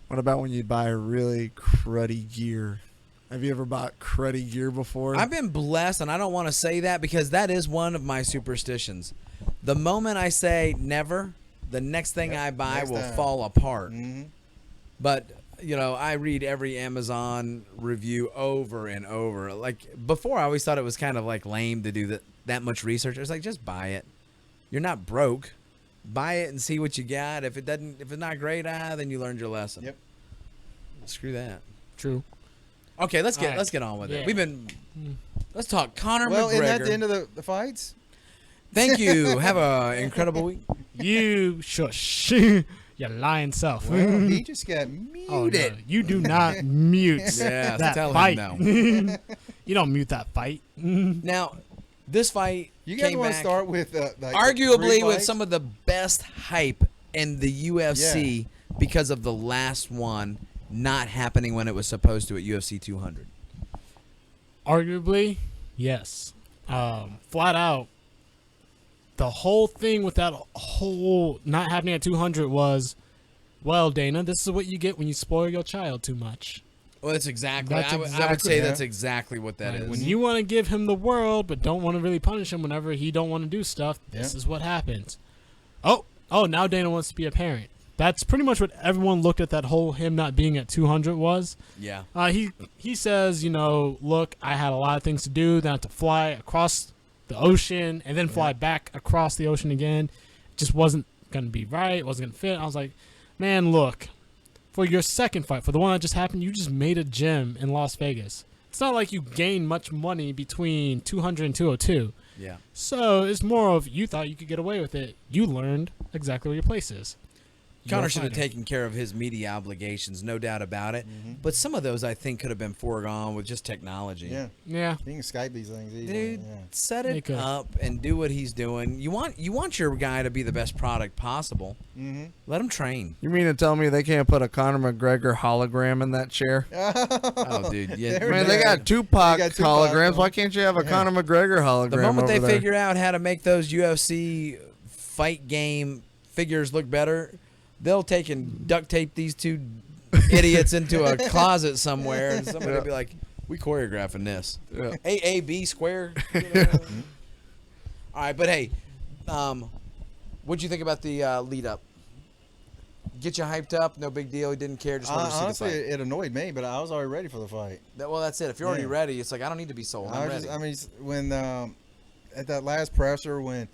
What about when you buy really cruddy gear? Have you ever bought cruddy gear before? I've been blessed, and I don't want to say that because that is one of my superstitions. The moment I say never, the next thing Yep, I buy next will time. fall apart. Mm-hmm. But, I read every Amazon review over and over. Like, before, I always thought it was kind of like lame to do that much research. I was like, just buy it. You're not broke. Buy it and see what you got. If it's not great, then you learned your lesson. Yep. Screw that. True. Okay, let's All right. get on with Yeah. it. Let's talk Conor Well, McGregor. isn't that the end of the fights? Thank you. Have an incredible week. You shush. Your lying self. Well, he just got muted. Oh, no, you do not mute Yeah, that tell him fight. no. You don't mute that fight. Now, this fight You guys came want to back start with like arguably with fights? some of the best hype in the UFC because of the last one not happening when it was supposed to at UFC 200. Arguably, yes. Flat out, the whole thing with that whole not happening at 200 was, well, Dana, this is what you get when you spoil your child too much. Well, that's exactly. That's I would exactly- say yeah. that's exactly what that Like, is. when you want to give him the world but don't want to really punish him whenever he don't want to do stuff, this Yeah. is what happens. Oh, now Dana wants to be a parent. That's pretty much what everyone looked at that whole him not being at 200 was. Yeah. He says, look, I had a lot of things to do. Then I had to fly across the ocean and then fly back across the ocean again. It just wasn't going to be right. It wasn't going to fit. I was like, man, look, for your second fight, for the one that just happened, you just made a gym in Las Vegas. It's not like you gained much money between 200 and 202. Yeah. So it's more of you thought you could get away with it. You learned exactly where your place is. Connor You're should have fighter. taken care of his media obligations, no doubt about it. But some of those I think could have been foregone with just technology. Yeah, Yeah. you can Skype these things easily. Dude, Yeah. set They it could. up and do what he's doing. You want your guy to be the best product possible. Mm-hmm. Let him train. You mean to tell me they can't put a Conor McGregor hologram in that chair? Oh, dude. Yeah. There Man, it they is. got Tupac They got Tupac. holograms. Why can't you have a Conor McGregor hologram? The moment over they there? figure out how to make those UFC fight game figures look better, they'll take and duct tape these two idiots into a closet somewhere, and somebody will be like, "We choreographing this." Yeah. AAB square. You know? All right, but hey, what'd you think about the lead up? Get you hyped up? No big deal. He didn't care. Just wanted to see Honestly, the fight. it annoyed me, but I was already ready for the fight. Well, that's it. If you're already Yeah. ready, it's like I don't need to be sold. I'm ready. When at that last presser when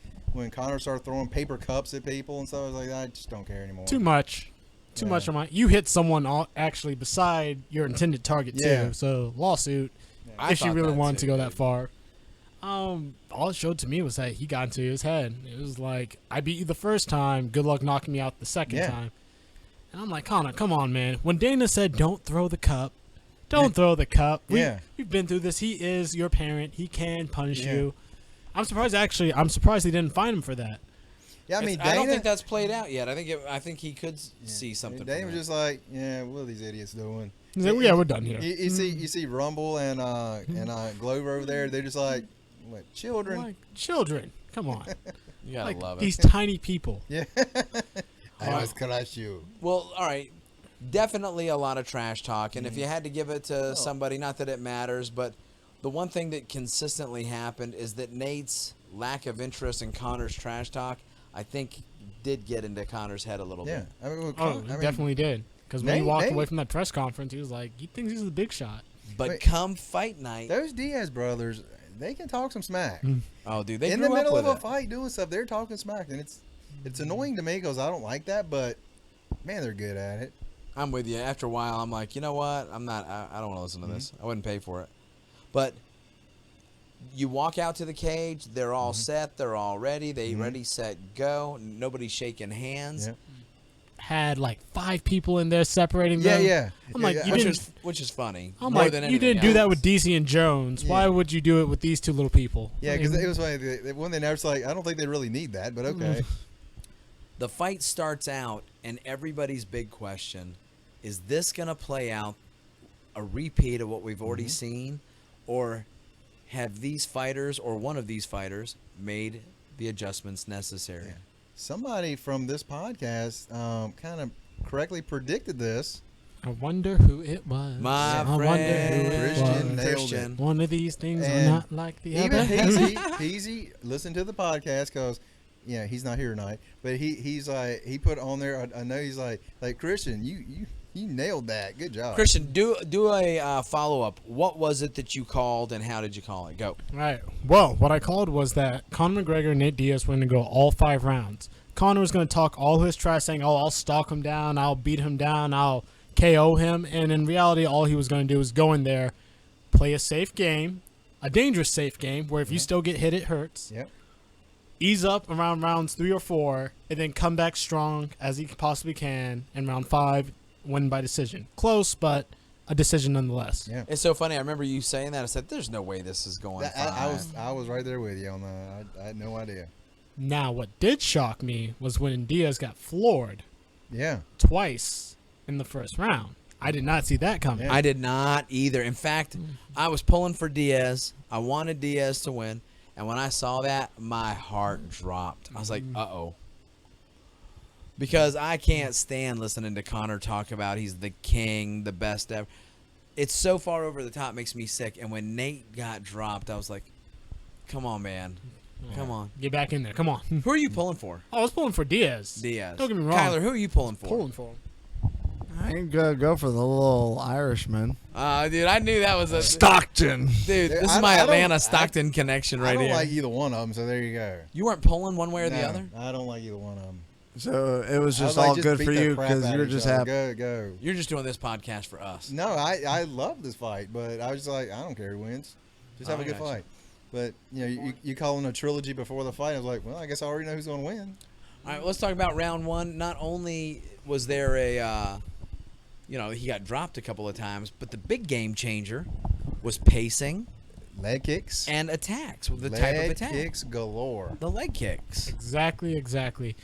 Connor started throwing paper cups at people and stuff, I was like, I just don't care anymore. Too much. Too much on my. You hit someone actually beside your intended target Yeah. too. So lawsuit. I If you thought really that wanted too, to go that dude. far. All it showed to me was that he got into his head. It was like, I beat you the first time. Good luck knocking me out the second Yeah. time. And I'm like, Connor, come on, man. When Dana said, "Don't throw the cup," don't throw the cup. Yeah. We've been through this. He is your parent. He can punish Yeah. you. I'm surprised he didn't find him for that. Yeah, I mean, I don't Dana- think that's played out yet. I think he could see something. Dana from was that. just like, yeah, what are these idiots doing? He's like, yeah, we're done here. You see Rumble and Glover over there. They're just like, what, children? Like, children, come on. You gotta Like love it. these tiny people. Yeah. I Wow. was crush you. Well, all right. Definitely a lot of trash talk. And if you had to give it to somebody, not that it matters, but the one thing that consistently happened is that Nate's lack of interest in Connor's trash talk, I think, did get into Connor's head a little Yeah. bit. I mean, well, Oh, he definitely did. Because when he Nate- walked Nate- away from that press conference, he was like, he thinks he's the big shot. But Wait. come fight night, those Diaz brothers, they can talk some smack. oh, dude, they In grew the middle up of with a it. fight doing stuff, they're talking smack. And it's annoying to me because I don't like that, but, man, they're good at it. I'm with you. After a while, I'm like, you know what? I don't want to listen to this. I wouldn't pay for it. But you walk out to the cage. They're all set. They're all ready. They ready, set, go. Nobody's shaking hands. Yeah. Had like 5 people in there separating Yeah, them. yeah. I'm like, Yeah, you I- didn't. Which is funny. I'm more like, than you anything didn't do that else. with DC and Jones. Why Yeah. would you do it with these 2 little people? Yeah, I because mean, it was funny. When they never like, I don't think they really need that, but okay. The fight starts out, and everybody's big question is this going to play out a repeat of what we've already seen, or have these fighters or one of these fighters made the adjustments necessary? Yeah. Somebody from this podcast kind of correctly predicted this. I wonder who it was. My I wonder friend who it Christian was. nailed it. Christian. One of these things are And not like the Even other. Peasy listened to the podcast because, yeah, he's not here tonight. But he's like, he put on there. I know he's like Christian, you nailed that. Good job. Christian, do a follow-up. What was it that you called, and how did you call it? Go. Right. Well, what I called was that Conor McGregor and Nate Diaz were going to go all 5 rounds. Conor was going to talk all his trash, saying, "Oh, I'll stalk him down, I'll beat him down, I'll KO him." And in reality, all he was going to do was go in there, play a safe game, a dangerous safe game, where if you still get hit, it hurts. Yep. ease up around rounds 3 or 4, and then come back strong as he possibly can in round 5, win by decision. Close, but a decision nonetheless. Yeah. It's so funny. I remember you saying that. I said, "There's no way this is going fine." I was right there with you on that. I had no idea. Now, what did shock me was when Diaz got floored Yeah. twice in the first round. I did not see that coming. Yeah. I did not either. In fact, I was pulling for Diaz. I wanted Diaz to win. And when I saw that, my heart dropped. I was like, uh-oh. Because I can't stand listening to Conor talk about he's the king, the best ever. It's so far over the top, makes me sick. And when Nate got dropped, I was like, come on, man. Come on. Get back in there. Come on. Who are you pulling for? I was pulling for Diaz. Diaz. Don't get me wrong. Kyler, who are you pulling for? Pulling for him. I ain't gonna go for the little Irishman. Dude, I knew that was a... Stockton. Dude, this is I my don't- Atlanta-Stockton connection I right don't here. like either one of them, so there you go. You weren't pulling one way or the No, other? I don't like either one of them. So it was I just like, all good beat for the you crap because out you were of just each other. happy. Go. You're just doing this podcast for us. No, I love this fight, but I was just like, I don't care who wins. Just have Oh, a good I gotcha. fight. But, you calling a trilogy before the fight, I was like, well, I guess I already know who's going to win. All right, let's talk about round one. Not only was there a, he got dropped a couple of times, but the big game changer was pacing Leg kicks. and attacks. The Leg type of attack. kicks galore. The leg kicks. Exactly.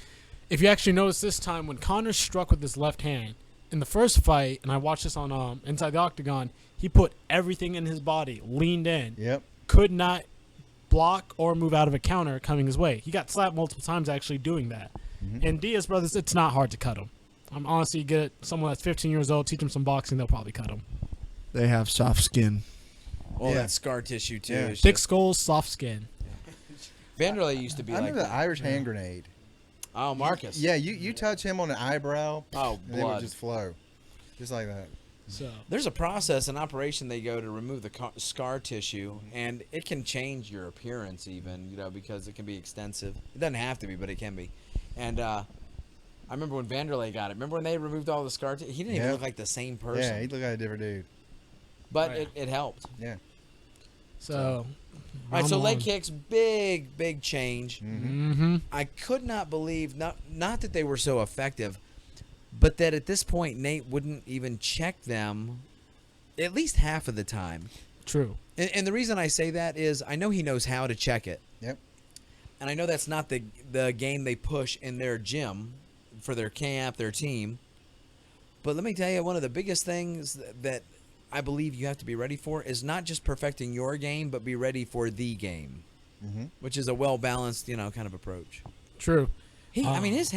If you actually notice this time, when Conor struck with his left hand, in the first fight, and I watched this on Inside the Octagon, he put everything in his body, leaned in, Yep. could not block or move out of a counter coming his way. He got slapped multiple times actually doing that. And Diaz brothers, it's not hard to cut him. I'm honestly get someone that's 15 years old, teach him some boxing, they'll probably cut him. They have soft skin. All Yeah. that scar tissue, too. Yeah. It's Thick just- skulls, soft skin. Vanderlei used to be I like remember that. the Irish hand grenade. Oh, Marcus. Yeah, you touch him on the eyebrow, Oh, and it would blood. just flow. Just like that. So There's a process, an operation they go to remove the scar tissue, and it can change your appearance even, because it can be extensive. It doesn't have to be, but it can be. And I remember when Vanderlei got it. Remember when they removed all the scar tissue? He didn't even Yeah. look like the same person. Yeah, he looked like a different dude. But Oh, yeah. it helped. Yeah. So, All right, so round leg one. kicks, big change. Mm-hmm. I could not believe, not that they were so effective, but that at this point Nate wouldn't even check them at least half of the time. True. And the reason I say that is I know he knows how to check it. Yep. And I know that's not the game they push in their gym for their camp, their team. But let me tell you, one of the biggest things that I believe you have to be ready for is not just perfecting your game, but be ready for the game, which is a well-balanced, kind of approach. True. I mean, his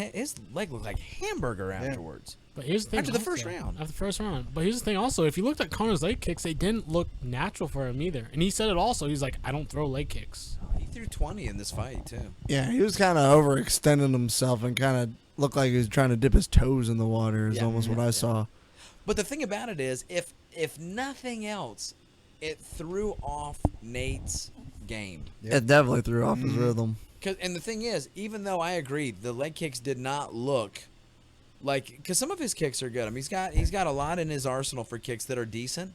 leg looked like hamburger afterwards. But here's the thing. After the also- first round. After the first round. But here's the thing also. If you looked at Conor's leg kicks, they didn't look natural for him either. And he said it also. He's like, I don't throw leg kicks. He threw 20 in this fight, too. Yeah, he was kind of overextending himself and kind of looked like he was trying to dip his toes in the water is Yeah, almost what I saw. But the thing about it is, if nothing else, it threw off Nate's game. Yep. It definitely threw off his rhythm. And the thing is, even though I agree, the leg kicks did not look like, because some of his kicks are good. I mean, he's got a lot in his arsenal for kicks that are decent.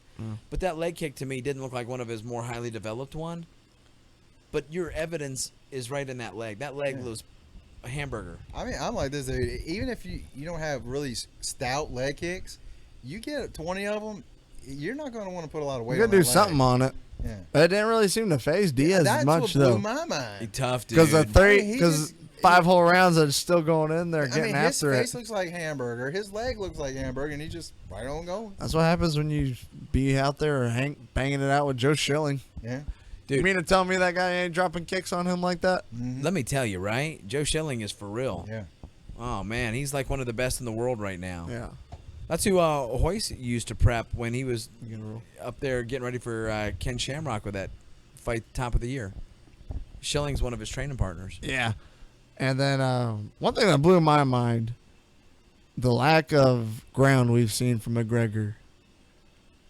But that leg kick to me didn't look like one of his more highly developed one. But your evidence is right in that leg. That leg was a hamburger. I mean, I'm like this, dude. Even if you don't have really stout leg kicks, you get 20 of them, you're not going to want to put a lot of weight We're on going to that do something leg. on it. Yeah. But it didn't really seem to phase Diaz That's as what much, blew though. my He mind. tough, dude. Because the I mean, he because just- 5 whole rounds are still going in there I getting mean, his after face it. looks like hamburger. His leg looks like hamburger, and he just right on going. That's what happens when you be out there or banging it out with Joe Schilling. Yeah. Dude. You mean to tell me that guy ain't dropping kicks on him like that? Let me tell you, right? Joe Schilling is for real. Yeah. Oh, man. He's like one of the best in the world right now. Yeah. That's who Hoyce used to prep when he was up there getting ready for Ken Shamrock with that fight top of the year. Schilling's one of his training partners. Yeah. And then one thing that blew my mind, the lack of ground we've seen from McGregor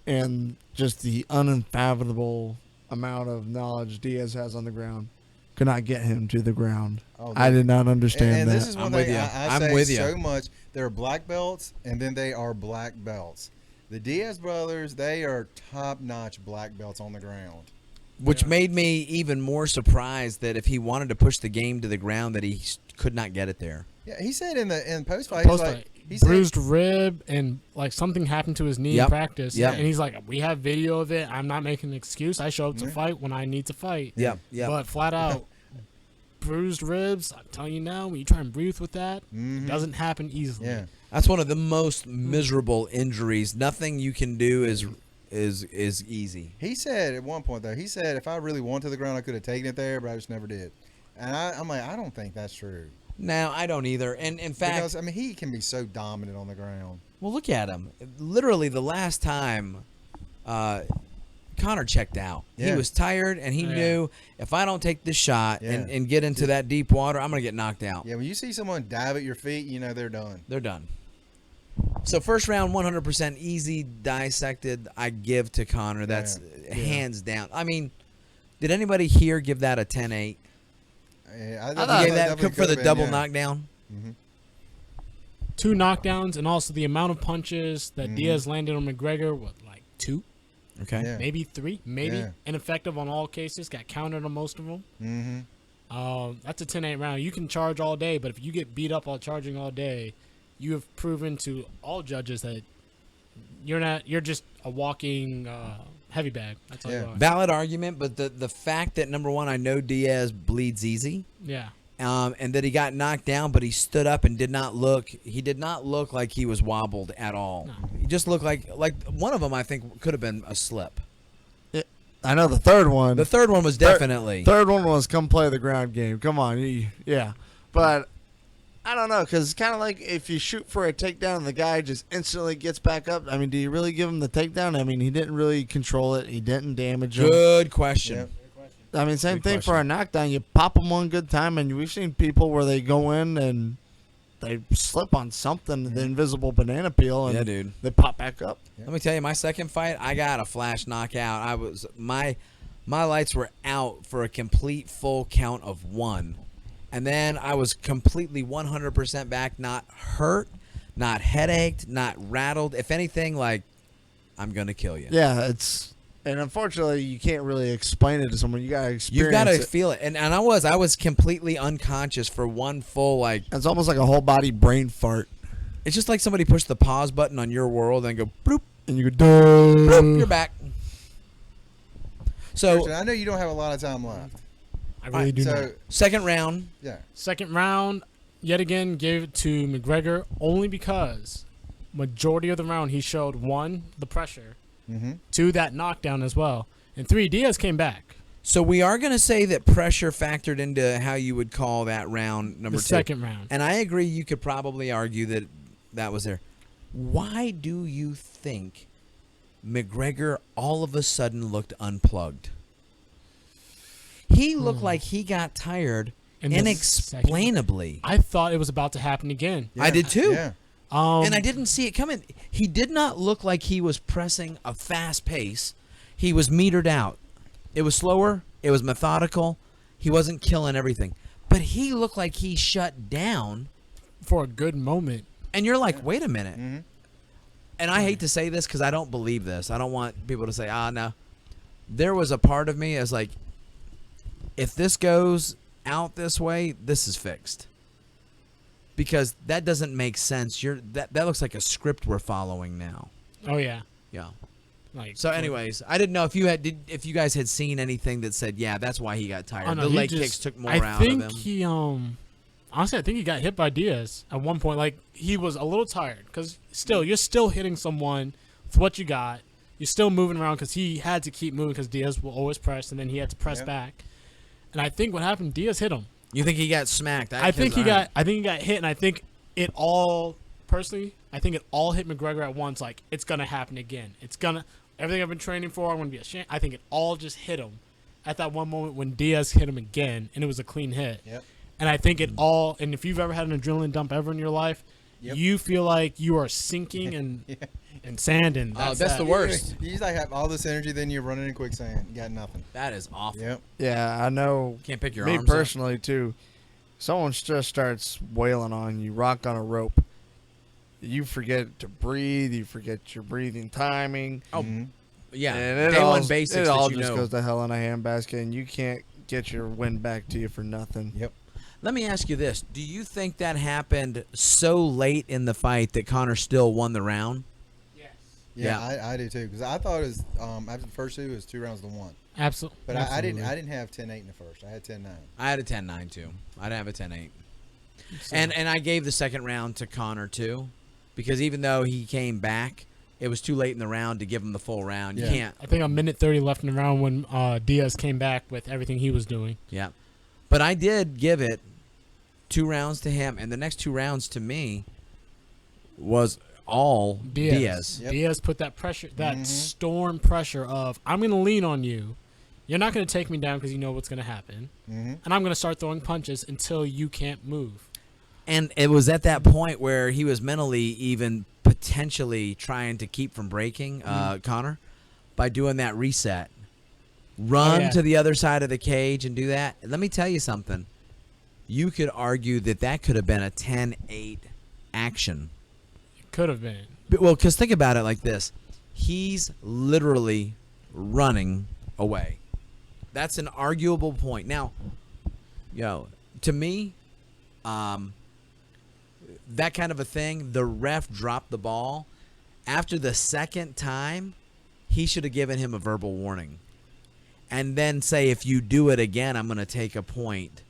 and just the unfathomable amount of knowledge Diaz has on the ground could not get him to the ground. Oh, I did not understand And that. this is one I'm thing with ya. I I'm say with ya. so much. They're black belts, and then they are black belts. The Diaz brothers, they are top-notch black belts on the ground. which made me even more surprised that if he wanted to push the game to the ground, that he could not get it there. Yeah, he said in post fight, he bruised rib and like something happened to his knee in practice. Yep. And he's like, we have video of it. I'm not making an excuse. I show up to fight when I need to fight. Yeah. But flat out, bruised ribs. I'm telling you now, when you try and breathe with that, it doesn't happen easily. Yeah. That's one of the most miserable injuries. Nothing you can do is easy. He said at one point though, if I really wanted to the ground, I could have taken it there, but I just never did. And I'm like, I don't think that's true. No, I don't either. And in fact, because I mean, he can be so dominant on the ground. well, look at him. Literally, the last time Connor checked out, he was tired, and he knew if I don't take this shot and get into that deep water, I'm gonna get knocked out. Yeah, when you see someone dive at your feet, you know they're done. They're done. So first round, 100% easy, dissected. I give to Connor. That's hands down. I mean, did anybody here give that a 10-8? Yeah, I gave that for the double knockdown. Mm-hmm. 2 knockdowns, and also the amount of punches that Diaz landed on McGregor, like 2? Okay. Maybe 3, maybe ineffective on all cases. Got counted on most of them. That's a 10-8 round. You can charge all day, but if you get beat up while charging all day, you have proven to all judges that you're just a walking heavy bag. That's all you are. Valid argument, but the fact that, number one, I know Diaz bleeds easy. Yeah. And that he got knocked down, but he stood up and did not look like he was wobbled at all. No. He just looked like one of them, I think, could have been a slip. I know the third one. The third one was definitely. Third one was come play the ground game. Come on. Yeah. But I don't know, because it's kind of like if you shoot for a takedown and the guy just instantly gets back up. I mean, do you really give him the takedown? I mean, he didn't really control it. He didn't damage him. Good question. Yep. I mean, same thing for a knockdown. You pop them one good time, and we've seen people where they go in and they slip on something, the invisible banana peel, and dude, they pop back up. Let me tell you, my second fight, I got a flash knockout. My lights were out for a complete full count of 1. And then I was completely 100% back, not hurt, not headached, not rattled. If anything, like, I'm going to kill you. Yeah, and unfortunately, you can't really explain it to someone. You got to experience it. You got to feel it. And I was completely unconscious for one full, like. It's almost like a whole body brain fart. It's just like somebody pushed the pause button on your world and go, bloop. And you go, bloop, you're back. So. Christian, I know you don't have a lot of time left. I really do not. Second round. Yeah. Second round, yet again, gave it to McGregor only because majority of the round he showed, 1, the pressure, 2, that knockdown as well, and 3, Diaz came back. So we are going to say that pressure factored into how you would call that round number 2. The second round. And I agree, you could probably argue that was there. Why do you think McGregor all of a sudden looked unplugged? He looked like he got tired inexplainably. I thought it was about to happen again. Yeah, I did too. Yeah. And I didn't see it coming. He did not look like he was pressing a fast pace. He was metered out. It was slower. It was methodical. He wasn't killing everything. But he looked like he shut down. For a good moment. And you're like, wait a minute. And I hate to say this because I don't believe this. I don't want people to say, no. There was a part of me as like, if this goes out this way, this is fixed. Because that doesn't make sense. That looks like a script we're following now. Oh yeah. Yeah. Like, so anyways, I didn't know if you guys had seen anything that said, yeah, that's why he got tired. The leg kicks took more out of him. I think he honestly, I think he got hit by Diaz at one point. Like, he was a little tired because you're still hitting someone with what you got. You're still moving around because he had to keep moving because Diaz will always press, and then he had to press back. And I think what happened, Diaz hit him. You think he got smacked? I think he got hit, and I think it all personally, I think it all hit McGregor at once. Like, it's gonna happen again. Everything I've been training for, I'm gonna be ashamed. I think it all just hit him at that one moment when Diaz hit him again, and it was a clean hit. Yep. And I think it all, and if you've ever had an adrenaline dump ever in your life, you feel like you are sinking in sand, and that's the worst. You just like have all this energy, then you're running in quicksand. You got nothing. That is awful. Yep. Yeah, I know. Can't pick your Me arms personally too. Someone just starts wailing on you, rock on a rope. You forget to breathe. You forget your breathing timing. Oh, Yeah, And day all, one basics it that all you just know. goes to hell in a handbasket, and you can't get your win back to you for nothing. Yep. Let me ask you this: do you think that happened so late in the fight that Connor still won the round? Yeah, Yeah. I do too. Because I thought it was after the first two, it was 2 rounds to 1. Absolutely. But I didn't have 10-8 in the first. I had 10-9. I had a 10-9 too. I didn't have a 10-8. And I gave the second round to Connor too, because even though he came back, it was too late in the round to give him the full round. You Yeah. can't. I think a minute 30 left in the round when Diaz came back with everything he was doing. Yeah. But I did give it 2 rounds to him, and the next 2 rounds to me was all Diaz. Yep. Diaz put that pressure, that storm pressure of, I'm going to lean on you. You're not going to take me down because you know what's going to happen. Mm-hmm. And I'm going to start throwing punches until you can't move. And it was at that point where he was mentally even potentially trying to keep from breaking Connor by doing that reset. Run to the other side of the cage and do that. And let me tell you something. You could argue that could have been a 10-8 action. It could have been. Well, because think about it like this. He's literally running away. That's an arguable point. Now, to me, that kind of a thing, the ref dropped the ball. After the second time, he should have given him a verbal warning. And then say, if you do it again, I'm going to take a point.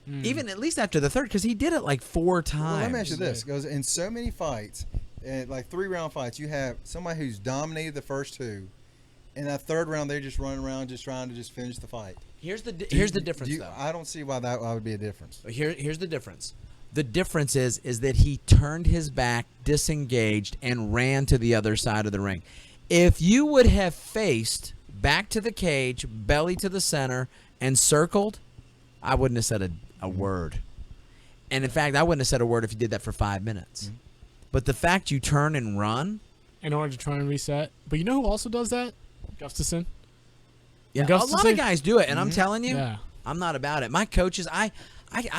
Even at least after the third, because he did it like 4 times. Well, let me ask you this: because in so many fights, like 3-round fights, you have somebody who's dominated the first 2, and that third round they're just running around, just trying to just finish the fight. Here's the difference, though. I don't see why that would be a difference. Here's the difference. The difference is that he turned his back, disengaged, and ran to the other side of the ring. If you would have faced back to the cage, belly to the center, and circled, I wouldn't have said a word. And in fact, I wouldn't have said a word if you did that for 5 minutes. But the fact you turn and run, In order to try and reset. But you know who also does that? Gustafson. yeah, a Gustafson? lot of guys do it, and I'm telling you, Yeah. I'm not about it. My coaches, I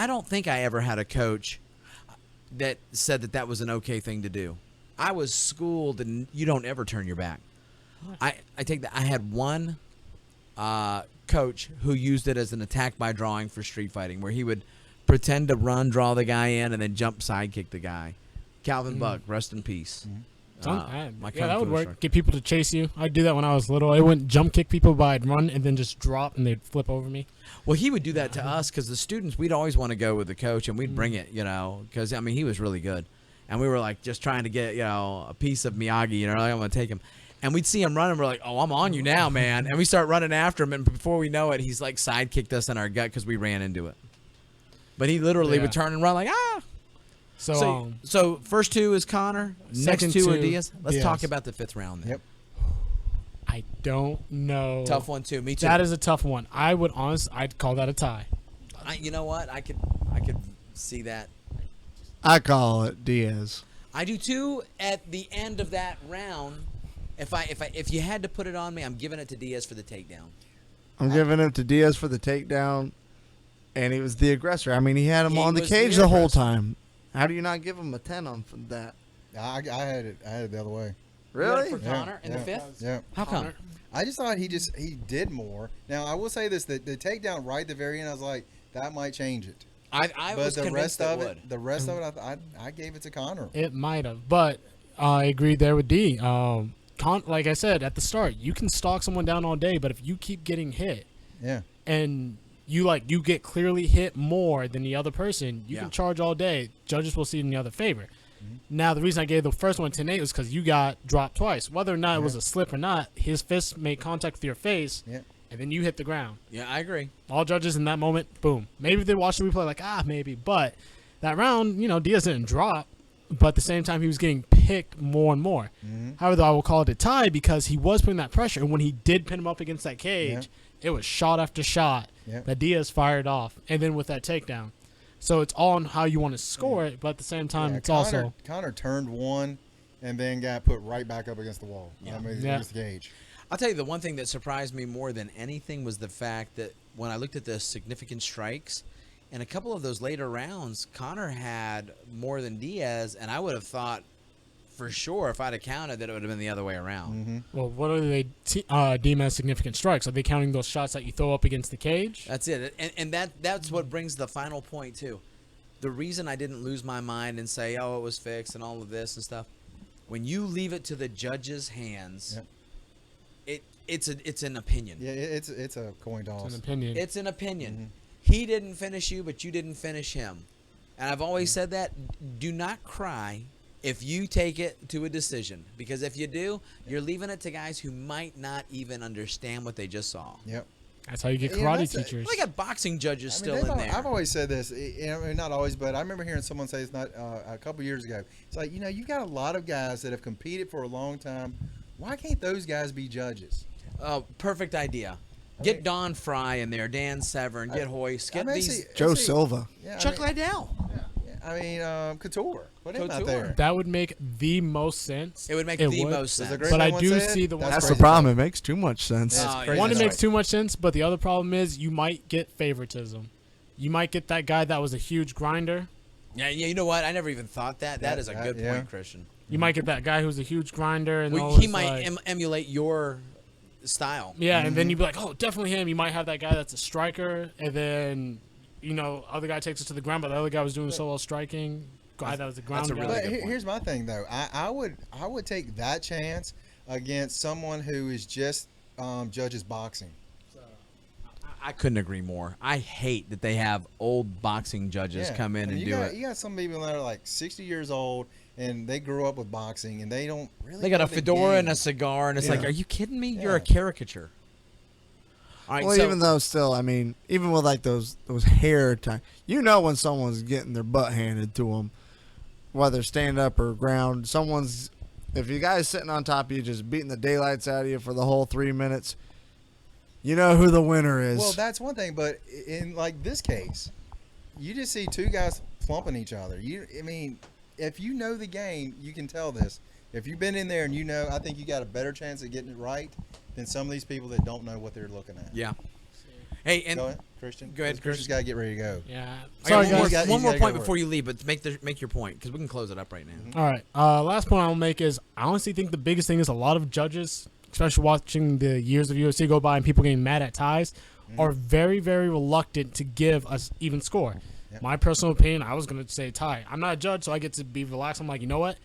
don't think I ever had a coach that said that was an okay thing to do. I was schooled, and you don't ever turn your back. I take that. I had one coach who used it as an attack by drawing for street fighting, where he would pretend to run, draw the guy in, and then jump sidekick the guy. Calvin Buck, rest in peace. Yeah, that would work. Get people to chase you. I'd do that when I was little. I wouldn't jump kick people, but I'd run and then just drop, and they'd flip over me. Well, he would do that to us because the students, we'd always want to go with the coach, and we'd bring it, because, I mean, he was really good. And we were, like, just trying to get, a piece of Miyagi, like, I'm going to take him. And we'd see him running. We're like, oh, I'm on you now, man. And we start running after him, and before we know it, he's, like, sidekicked us in our gut because we ran into it. But he literally would turn and run like, ah. So first 2 is Connor. Next 2 are Diaz. Let's talk about the 5th round then. Yep. I don't know. Tough one, too. Me too. That is a tough one. I'd call that a tie. You know what? I could see that. I call it Diaz. I do too. At the end of that round, if you had to put it on me, I'm giving it to Diaz for the takedown. I'm giving it to Diaz for the takedown, and he was the aggressor. I mean, he had him He on the was cage the the whole aggressor. time. How do you not give him a 10 on that? I had it the other way. Really? For Connor in the 5th? Yeah. How come? I just thought he did more. Now I will say this: the takedown right at the very end, I was like, that might change it. I But was the convinced rest of would. it, I gave it to Connor. It might have, but I agree there with D. Like I said at the start, you can stalk someone down all day, but if you keep getting hit, Yeah. and you get clearly hit more than the other person, you can charge all day. Judges will see it in the other favor. Now, the reason I gave the first one 10-8 was because you got dropped twice. Whether or not it was a slip or not, his fist made contact with your face, and then you hit the ground. Yeah, I agree. All judges in that moment, boom. Maybe they watched the replay like, maybe. But that round, Diaz didn't drop, but at the same time, he was getting picked more and more. However, I will call it a tie because he was putting that pressure, and when he did pin him up against that cage, it was shot after shot that Diaz fired off, and then with that takedown. So it's all on how you want to score it, but at the same time, it's also... Connor turned one and then got put right back up against the wall. Against the cage. I'll tell you, the one thing that surprised me more than anything was the fact that when I looked at the significant strikes, in a couple of those later rounds, Connor had more than Diaz, and I would have thought for sure if I'd have counted that it would have been the other way around. Mm-hmm. Well, what do they deem as significant strikes? Are they counting those shots that you throw up against the cage? That's it. And that's what brings the final point, too. The reason I didn't lose my mind and say, oh, it was fixed and all of this and stuff, when you leave it to the judge's hands, it's an opinion. Yeah, it's a coin toss. It's an opinion. It's an opinion. Mm-hmm. He didn't finish you, but you didn't finish him. And I've always said that. Do not cry if you take it to a decision. Because if you do, you're leaving it to guys who might not even understand what they just saw. Yep. That's how you get Yeah, karate that's teachers. They got boxing judges still in there. I've always said this, not always, but I remember hearing someone say it's not a couple years ago. It's like, you got a lot of guys that have competed for a long time. Why can't those guys be judges? Oh, perfect idea. Get Don Fry in there, Dan Severn, get Hoist, get these Joe Silva. Yeah, Chuck Liddell. Couture. Put him out Couture. there. That would make the most sense. It would make It the would. most Does sense. the great But I one do say it? see the one- That's the crazy. problem. It makes too much sense. Yeah, crazy. One, it That's makes right. too much sense, but the other problem is you might get favoritism. You might get that guy that was a huge grinder. Yeah, you know what? I never even thought that. That is a That- good yeah. point, Christian. You might get that guy who's a huge grinder, and Well, always he might like, emulate your style. yeah, and Mm-hmm. then you'd be like, oh, definitely him. You might have that guy that's a striker, and then other guy takes it to the ground, but the other guy was doing so well striking. Guy that was a ground a guy. really But good point. here's my thing, though. I would take that chance against someone who is just judges boxing. I couldn't agree more. I hate that they have old boxing judges come in and you do got, it. You got some people that are like 60 years old and they grew up with boxing and they don't really. They got a know the fedora and game. a cigar, and it's Yeah. like, are you kidding me? You're Yeah. a caricature. All right, Well, so even though still, I mean, even with like those hair time, when someone's getting their butt handed to them, whether stand up or ground, if you guys sitting on top of you just beating the daylights out of you for the whole 3 minutes, you know who the winner is. Well, that's one thing, but in like this case, you just see two guys plumping each other. If you know the game, you can tell this. If you've been in there and I think you got a better chance of getting it right than some of these people that don't know what they're looking at. yeah. Hey, and Go ahead, Christian. Go ahead, Christian's got to get ready to go. Yeah. I Sorry, got guys. one more He's gotta point go before work. you leave, but make your point because we can close it up right now. All right. Last point I'll make is I honestly think the biggest thing is a lot of judges, especially watching the years of UFC go by and people getting mad at ties, are very, very reluctant to give us even score. Yep. My personal opinion, I was going to say tie. I'm not a judge, so I get to be relaxed. I'm like, you know what?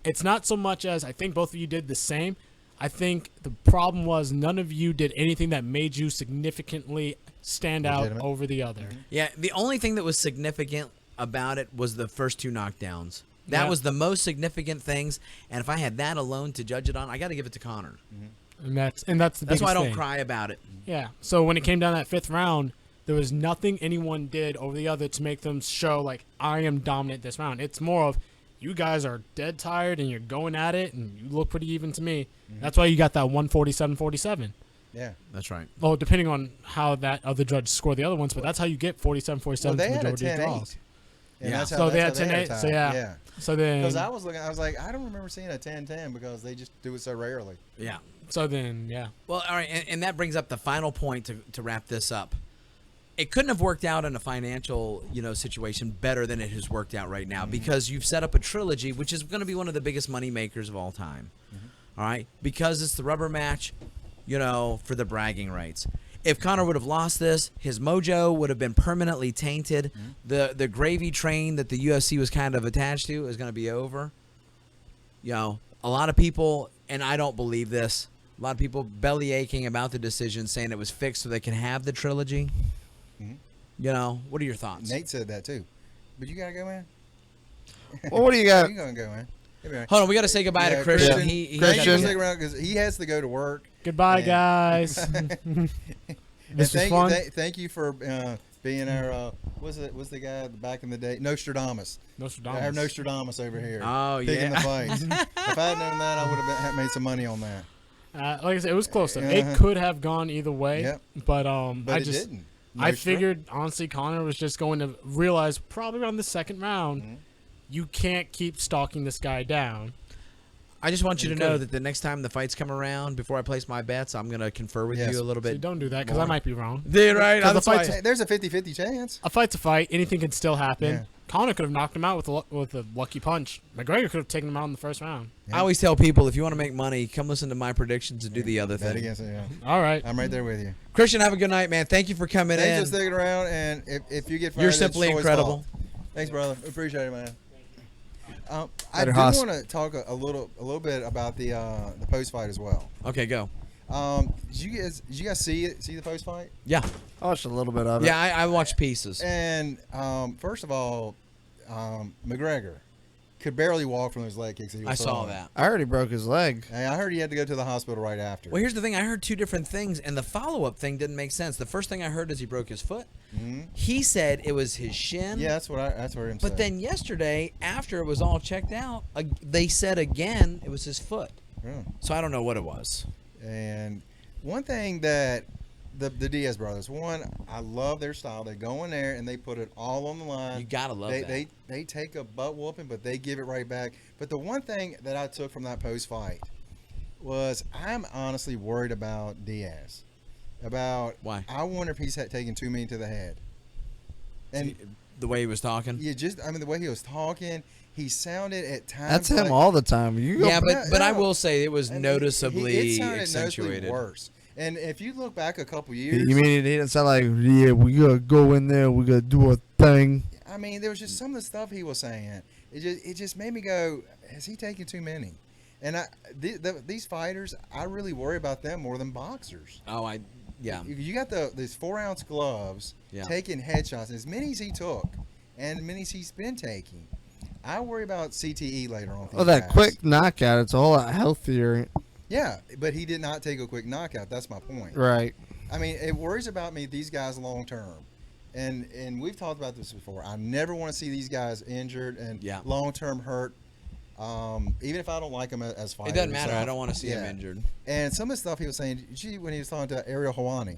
It's not so much as I think both of you did the same. I think the problem was none of you did anything that made you significantly stand out Legitimate. over the other. Yeah, the only thing that was significant about it was the first two knockdowns. That Yeah. was the most significant things, and if I had that alone to judge it on, I got to give it to Connor. And that's the That's biggest why I don't thing. cry about it. Yeah. So when it came down that fifth round, there was nothing anyone did over the other to make them show like I am dominant this round. It's more of you guys are dead tired and you're going at it and you look pretty even to me. That's why you got that 147-47. Yeah. That's right. Well, depending on how that other judge scored the other ones, but that's how you get 47-47 Well, they the had a majority of 10-8. draws. And Yeah. that's how, So they that's had how 10-8, tie. so yeah. Yeah. So then, Because I was like, I don't remember seeing a 10-10 because they just do it so rarely. Yeah. yeah. Well, all right, and that brings up the final point to wrap this up. It couldn't have worked out in a financial, situation better than it has worked out right now because you've set up a trilogy, which is going to be one of the biggest money makers of all time. All right, because it's the rubber match, for the bragging rights. If Conor would have lost this, his mojo would have been permanently tainted. The gravy train that the UFC was kind of attached to is going to be over. A lot of people, and I don't believe this, a lot of people belly aching about the decision, saying it was fixed so they can have the trilogy. What are your thoughts? Nate said that too. But you got to go, man. Well, what do you got? You're going to go, man. Anyway. Hold on, we got to say goodbye to Christian. Christian. He Christian. Stick around because he has to go to work. Goodbye, Yeah. guys. And This was fun. thank you for being our what's the guy back in the day? Nostradamus. Nostradamus. I have Nostradamus over here. Oh, picking yeah. the fights. If I had known that, I would have made some money on that. Like I said, it was close. Uh-huh. It could have gone either way. Yep. But But I it just didn't. I Nostra. figured honestly Conor was just going to realize probably around the second round Mm-hmm. you can't keep stalking this guy down. I just want you to Okay. know that the next time the fights come around, before I place my bets, I'm going to confer with Yes. you a little So bit. don't do that because I more. might be wrong. Dude, right? Because the That's why- fight's- Hey, there's a 50-50 chance. A fight's a fight. Anything can still happen. Yeah. Conor could have knocked him out with a lucky punch. McGregor could have taken him out in the first round. I always tell people, if you want to make money, come listen to my predictions and do the other Bet thing. against it, yeah. All right. I'm right there with you. Christian, have a good night, man. Thank you for coming Thanks in. for sticking around, and if you get fired, You're it's simply Troy's incredible. fault. Thanks, brother. Appreciate it, man. I Later, do Haas. want to talk a little bit about the post fight as well. Okay, go. Did you guys see the post fight? Yeah. I watched a little bit of it. Yeah, I watched pieces. And first of all, McGregor could barely walk from those leg kicks. That he was I saw throwing. that. I already broke his leg. And I heard he had to go to the hospital right after. Well, here's the thing. I heard two different things, and the follow-up thing didn't make sense. The first thing I heard is he broke his foot. Mhm. He said it was his shin. Yeah, that's what I heard him say. But then yesterday, after it was all checked out, they said again it was his foot. Yeah. So I don't know what it was. And one thing that the Diaz brothers, I love their style. They go in there and they put it all on the line. You gotta love that. They take a butt whooping, but they give it right back. But the one thing that I took from that post fight was I'm honestly worried about Diaz. About Why? I wonder if he's taking too many to the head. And The way he was talking. the way he was talking, he sounded at times. That's him like- all the time. You go Yeah, but I no. will say it was and noticeably it sounded accentuated. noticeably worse. And if you look back a couple You years, mean he didn't sound like, yeah, we gotta go in there, we gotta do a thing. I mean, there was just some of the stuff he was saying. It just made me go, has he taken too many? And these fighters, I really worry about them more than boxers. Oh, yeah. If you got these 4-ounce gloves, Yeah. taking headshots, as many as he took, and as many as he's been taking, I worry about CTE later on. with Oh, these that guys. quick knockout, it's a whole lot healthier. Yeah, but he did not take a quick knockout. That's my point. Right. I mean, it worries about me, these guys long term. And we've talked about this before. I never want to see these guys injured and Yeah. long term hurt. Even if I don't like them as fighters. It doesn't matter. So, I don't want to see him yeah. injured. And some of the stuff he was saying, when he was talking to Ariel Helwani,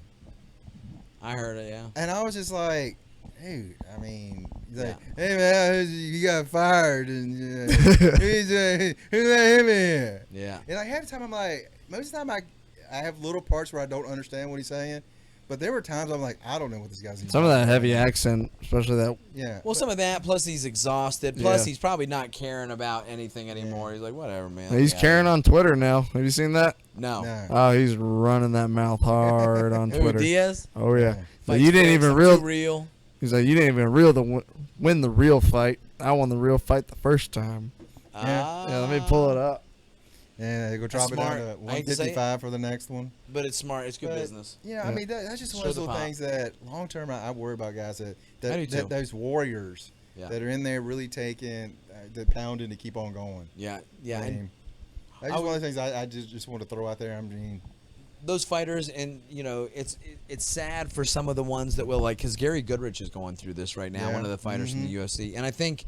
I heard it, yeah. and I was just like, dude, I mean, he's like, Yeah. hey man, you got fired, and who let him in? Yeah. And like half the time I'm like, most of the time I have little parts where I don't understand what he's saying, but there were times I'm like, I don't know what this guy's. Some of that heavy accent, especially that. Yeah. Well, some of that, plus he's exhausted, plus Yeah. he's probably not caring about anything anymore. He's like, whatever, man. He's Yeah. carrying on Twitter now. Have you seen that? No. No. Oh, he's running that mouth hard on Who, Twitter. Diaz? Oh yeah. But Fights you didn't fixed, even I'm too real. He's like, you didn't even win the real fight. I won the real fight the first time. Yeah, let me pull it up. And they go drop it down smart. to I hate to say it. 155 for the next one. But it's smart. It's good But, business. Yeah, I Yeah. mean that's just one Show of the those little pop. things that long term I worry about guys I do that too. those warriors Yeah. that are in there really taking the pounding to keep on going. Yeah. Yeah. I And mean, that's just one of the things I just want to throw out there. I mean, those fighters, and it's sad for some of the ones that will, like, because Gary Goodrich is going through this right now, Yeah. one of the fighters in the Mhm. UFC, and I think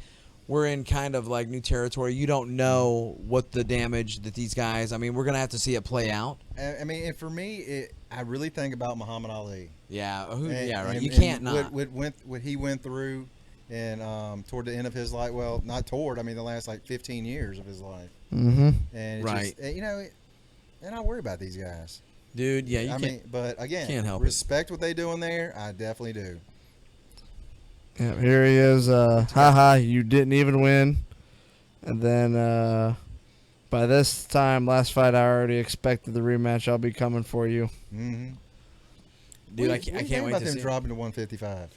we're in kind of like new territory. You don't know what the damage that these guys. I mean, we're gonna have to see it play out. I mean, and for me, I really think about Muhammad Ali. Yeah. And- Yeah. Right. and- You and can't not. what he went through, and toward the end of his life. Well, not toward. I mean, the last like 15 years of his life. Mm-hmm. And Right. and I worry about these guys. Dude, yeah, you I can't. mean, but again, can't help it. respect what they do in there. I definitely do. Yeah, here he is. Haha, you didn't even win. And then by this time, last fight, I already expected the rematch. I'll be coming for you. Mm-hmm. Dude, I What do can't you think wait about to them see. dropping to 155.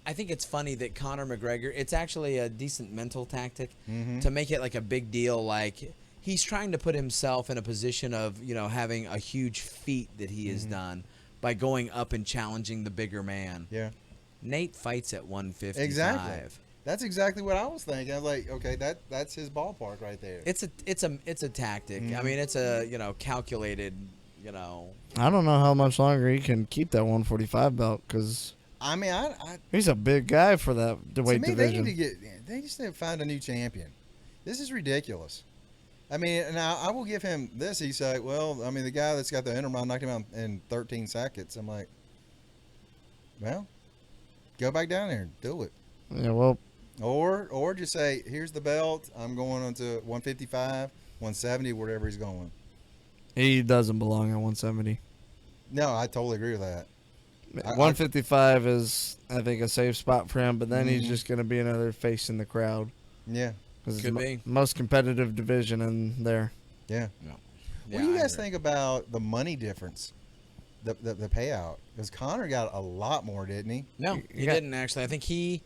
I think it's funny that Conor McGregor. It's actually a decent mental tactic Mhm. to make it like a big deal. Like he's trying to put himself in a position of having a huge feat that he has done by going up and challenging the bigger man. Yeah, Nate fights at 155. exactly. That's exactly what I was thinking. I was like, okay, that's his ballpark right there. It's a tactic. I mean, it's a calculated. I don't know how much longer he can keep that 145 belt because I mean, I he's a big guy for that weight to me, division. they just need to find a new champion. This is ridiculous. I mean, and I will give him this. He said, well, I mean, the guy that's got the interim knocked him out in 13 seconds. I'm like, well, go back down there and do it. Yeah, well, Or just say, here's the belt. I'm going on to 155, 170, wherever he's going. he doesn't belong at 170. No, I totally agree with that. 155 is, I think, a safe spot for him, but then he's Mhm. just going to be another face in the crowd. Yeah, Because Could it's be. most competitive division in there. yeah. Yeah, What do you I guys agree. think about the money difference, the payout? Because Connor got a lot more, didn't he? No, he got- didn't actually. I think he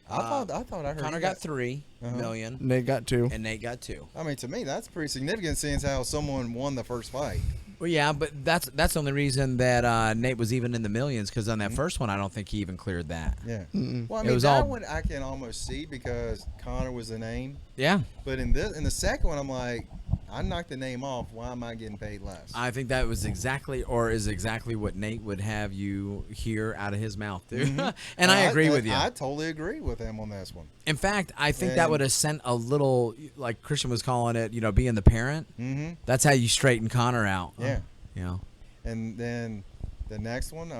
I thought I heard Connor he got 3 Uh-huh. million, Nate got 2. and Nate got 2. I mean, to me, that's pretty significant, seeing as how someone won the first fight. Well, yeah, but that's the only reason that Nate was even in the millions, because on that first one, I don't think he even cleared that. Yeah. Mm-mm. Well, I It mean, was that all- one I can almost see because Connor was the name. Yeah, But in the second one, I'm like, I knocked the name off. Why am I getting paid less? I think that was exactly what Nate would have you hear out of his mouth, dude. Mhm. And I agree with you. I totally agree with him on this one. In fact, I think that And- would have sent a little, like Christian was calling it, being the parent. Mm-hmm. That's how you straighten Connor out. Yeah. You know. And then the next one,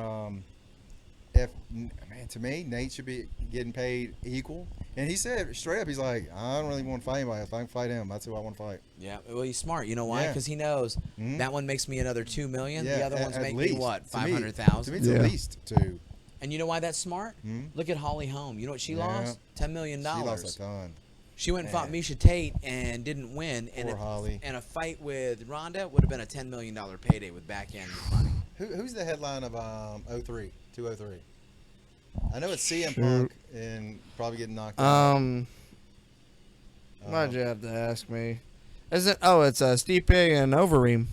if man, to me, Nate should be getting paid equal. And he said straight up, he's like, I don't really want to fight anybody. If I can fight him, that's who I want to fight. Yeah. Well, he's smart. You know why? Yeah. Because he knows Mhm. that one makes me another 2 million. Yeah, The other ones at make least. me what, To me- 500,000. To me, it's Yeah. at least 2. And you know why that's smart? Mhm. Look at Holly Holm. You know what she Yeah. lost? $10 million. She lost a ton. She went and fought Man. Misha Tate and didn't win. And Poor Holly. and a fight with Ronda would have been a $10 million payday with back end money. Who's the headline of 203? I know it's CM Shoot. Punk and probably getting knocked out. Why'd you have to ask me? Isn't? Oh, it's Stipe and Overeem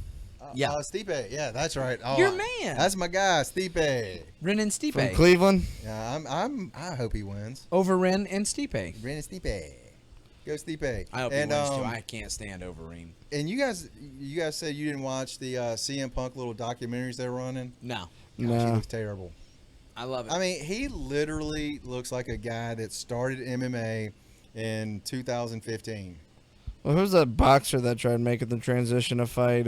Yeah. Stipe. Yeah, that's right. Oh, Your man. That's my guy, Stipe. Ren and from Stipe. Cleveland. Yeah, I hope he wins. Over Ren and Stipe. Brandon Stipe. Go Stipe. I hope and, he wins too. I can't stand Overeem. And you guys said you didn't watch the CM Punk little documentaries they're running. No. He No. looks terrible. I love it. I mean, he literally looks like a guy that started MMA in 2015. Well, who's that boxer that tried making the transition to fight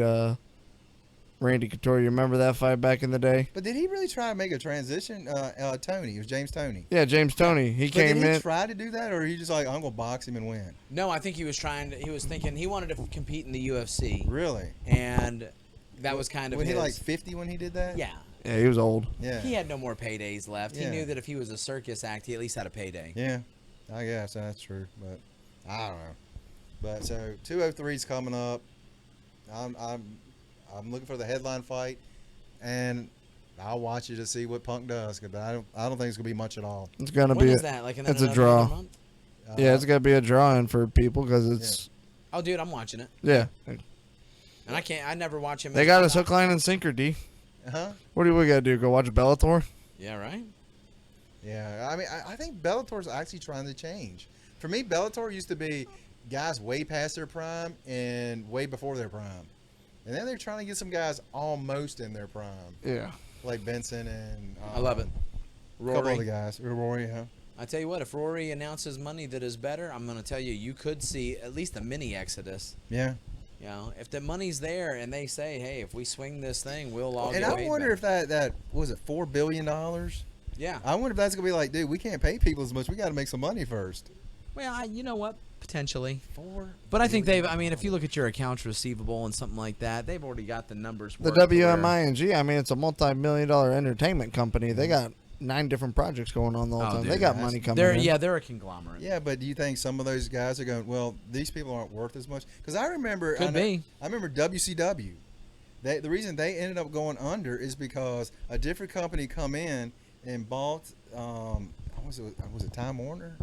Randy Couture? You remember that fight back in the day? But did he really try to make a transition? Tony. It was James Tony. Yeah, James Toney. He But came did he in. try to do that, or he just like, I'm gonna box him and win? no, I think he was thinking he wanted to compete in the UFC. Really? And that was kind of Was he his. like 50 when he did that? Yeah. Yeah, he was old. Yeah. He had no more paydays left. He Yeah. knew that if he was a circus act, he at least had a payday. Yeah, I guess that's true, but I don't know. But so 203's coming up. I'm looking for the headline fight, and I'll watch it to see what Punk does. But I don't think it's gonna be much at all. It's gonna When be. is that? Like in it's a another draw. month? Yeah, it's gonna be a drawing for people because it's. Oh, dude, I'm watching it, Yeah. and I never watch him. They got us hook, line, and sinker. D. Huh? What do we gotta do? Go watch Bellator? Yeah, right. Yeah, I mean, I think Bellator's actually trying to change. For me, Bellator used to be guys way past their prime and way before their prime, and then they're trying to get some guys almost in their prime, Yeah. like Benson and I love it. A couple Rory. other guys. Rory, huh? I tell you what, if Rory announces money that is better, I'm going to tell you, you could see at least a mini exodus. Yeah. You know, if the money's there and they say, hey, if we swing this thing, we'll all And get I paid wonder better. if that was it $4 billion. Yeah. I wonder if that's gonna be like, dude, we can't pay people as much. We got to make some money first. Well, you know what? Potentially. $4 But I think billion. I mean, if you look at your accounts receivable and something like that, they've already got the numbers. The worked to where- WMING. I mean, it's a multi-million-dollar entertainment company. They got 9 different projects going on the whole Oh, time. dude, They got that's- money coming They're, in. yeah, they're a conglomerate. Yeah, but do you think some of those guys are going? Well, these people aren't worth as much. Because I remember, Could be. I remember WCW. The reason they ended up going under is because a different company come in and bought. Was it Time Warner?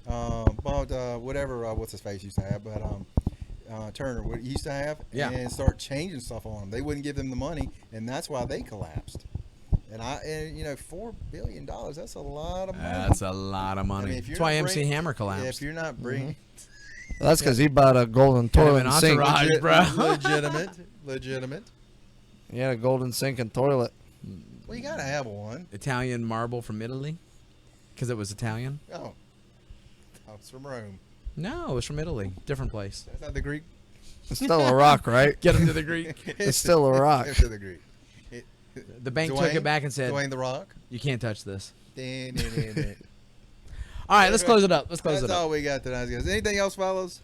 Bought whatever. What's his face used to have, but Turner what he used to have, Yeah. and start changing stuff on them. They wouldn't give them the money, and that's why they collapsed. And $4 billion. That's a lot of money. That's a lot of money. I mean, if you're That's why not MC bringing- Hammer Yeah, collapsed. if you're not bringing That's because he bought a golden Kind of toilet an and sink. entourage. bro. legitimate. He had a golden sink and toilet. Well, you gotta have one. Italian marble from Italy, because it was Italian. Oh, it's from Rome. No, it was from Italy. Different place. That's not the Greek. It's still a rock, right? Get him to the Greek. It's still a rock. It's the Greek. The bank took Dwayne? it back and said, Dwayne the Rock. "You can't touch this." That's All right, let's close it up. Let's close it up. all we got tonight, guys. Anything else, fellas?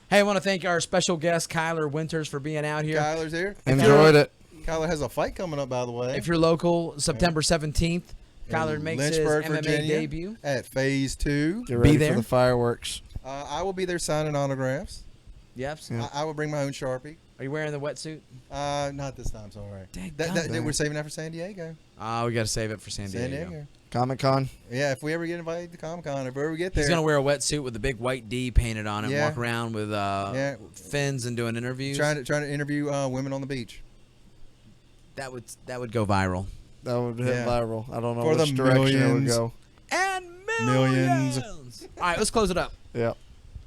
Hey, I want to thank our special guest Kyler Winters for being out here. Kyler's here. Enjoyed it. Kyler has a fight coming up, by the way. If you're local, September 17th, Kyler in makes Lynchburg, his MMA Virginia, debut. at Phase 2. Get ready there. for the fireworks. I will be there signing autographs. Yep. Yeah. I will bring my own Sharpie. Are you wearing the wetsuit? Not this time, sorry. Dang, We're saving that for San Diego. We got to save it for San Diego. Comic Con. Yeah, if we ever get invited to Comic Con, if we ever get there. He's going to wear a wetsuit with a big white D painted on it Yeah. and walk around with fins and doing interviews. trying to interview women on the beach. That would go viral. That would hit Yeah. viral. I don't know For which the direction it would millions. go. And Millions. All right, let's close it up. Yeah.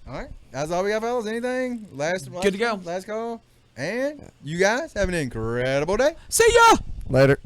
All right. That's all we got, fellas. Anything? Good to go. Last call. And you guys have an incredible day. See ya! Later.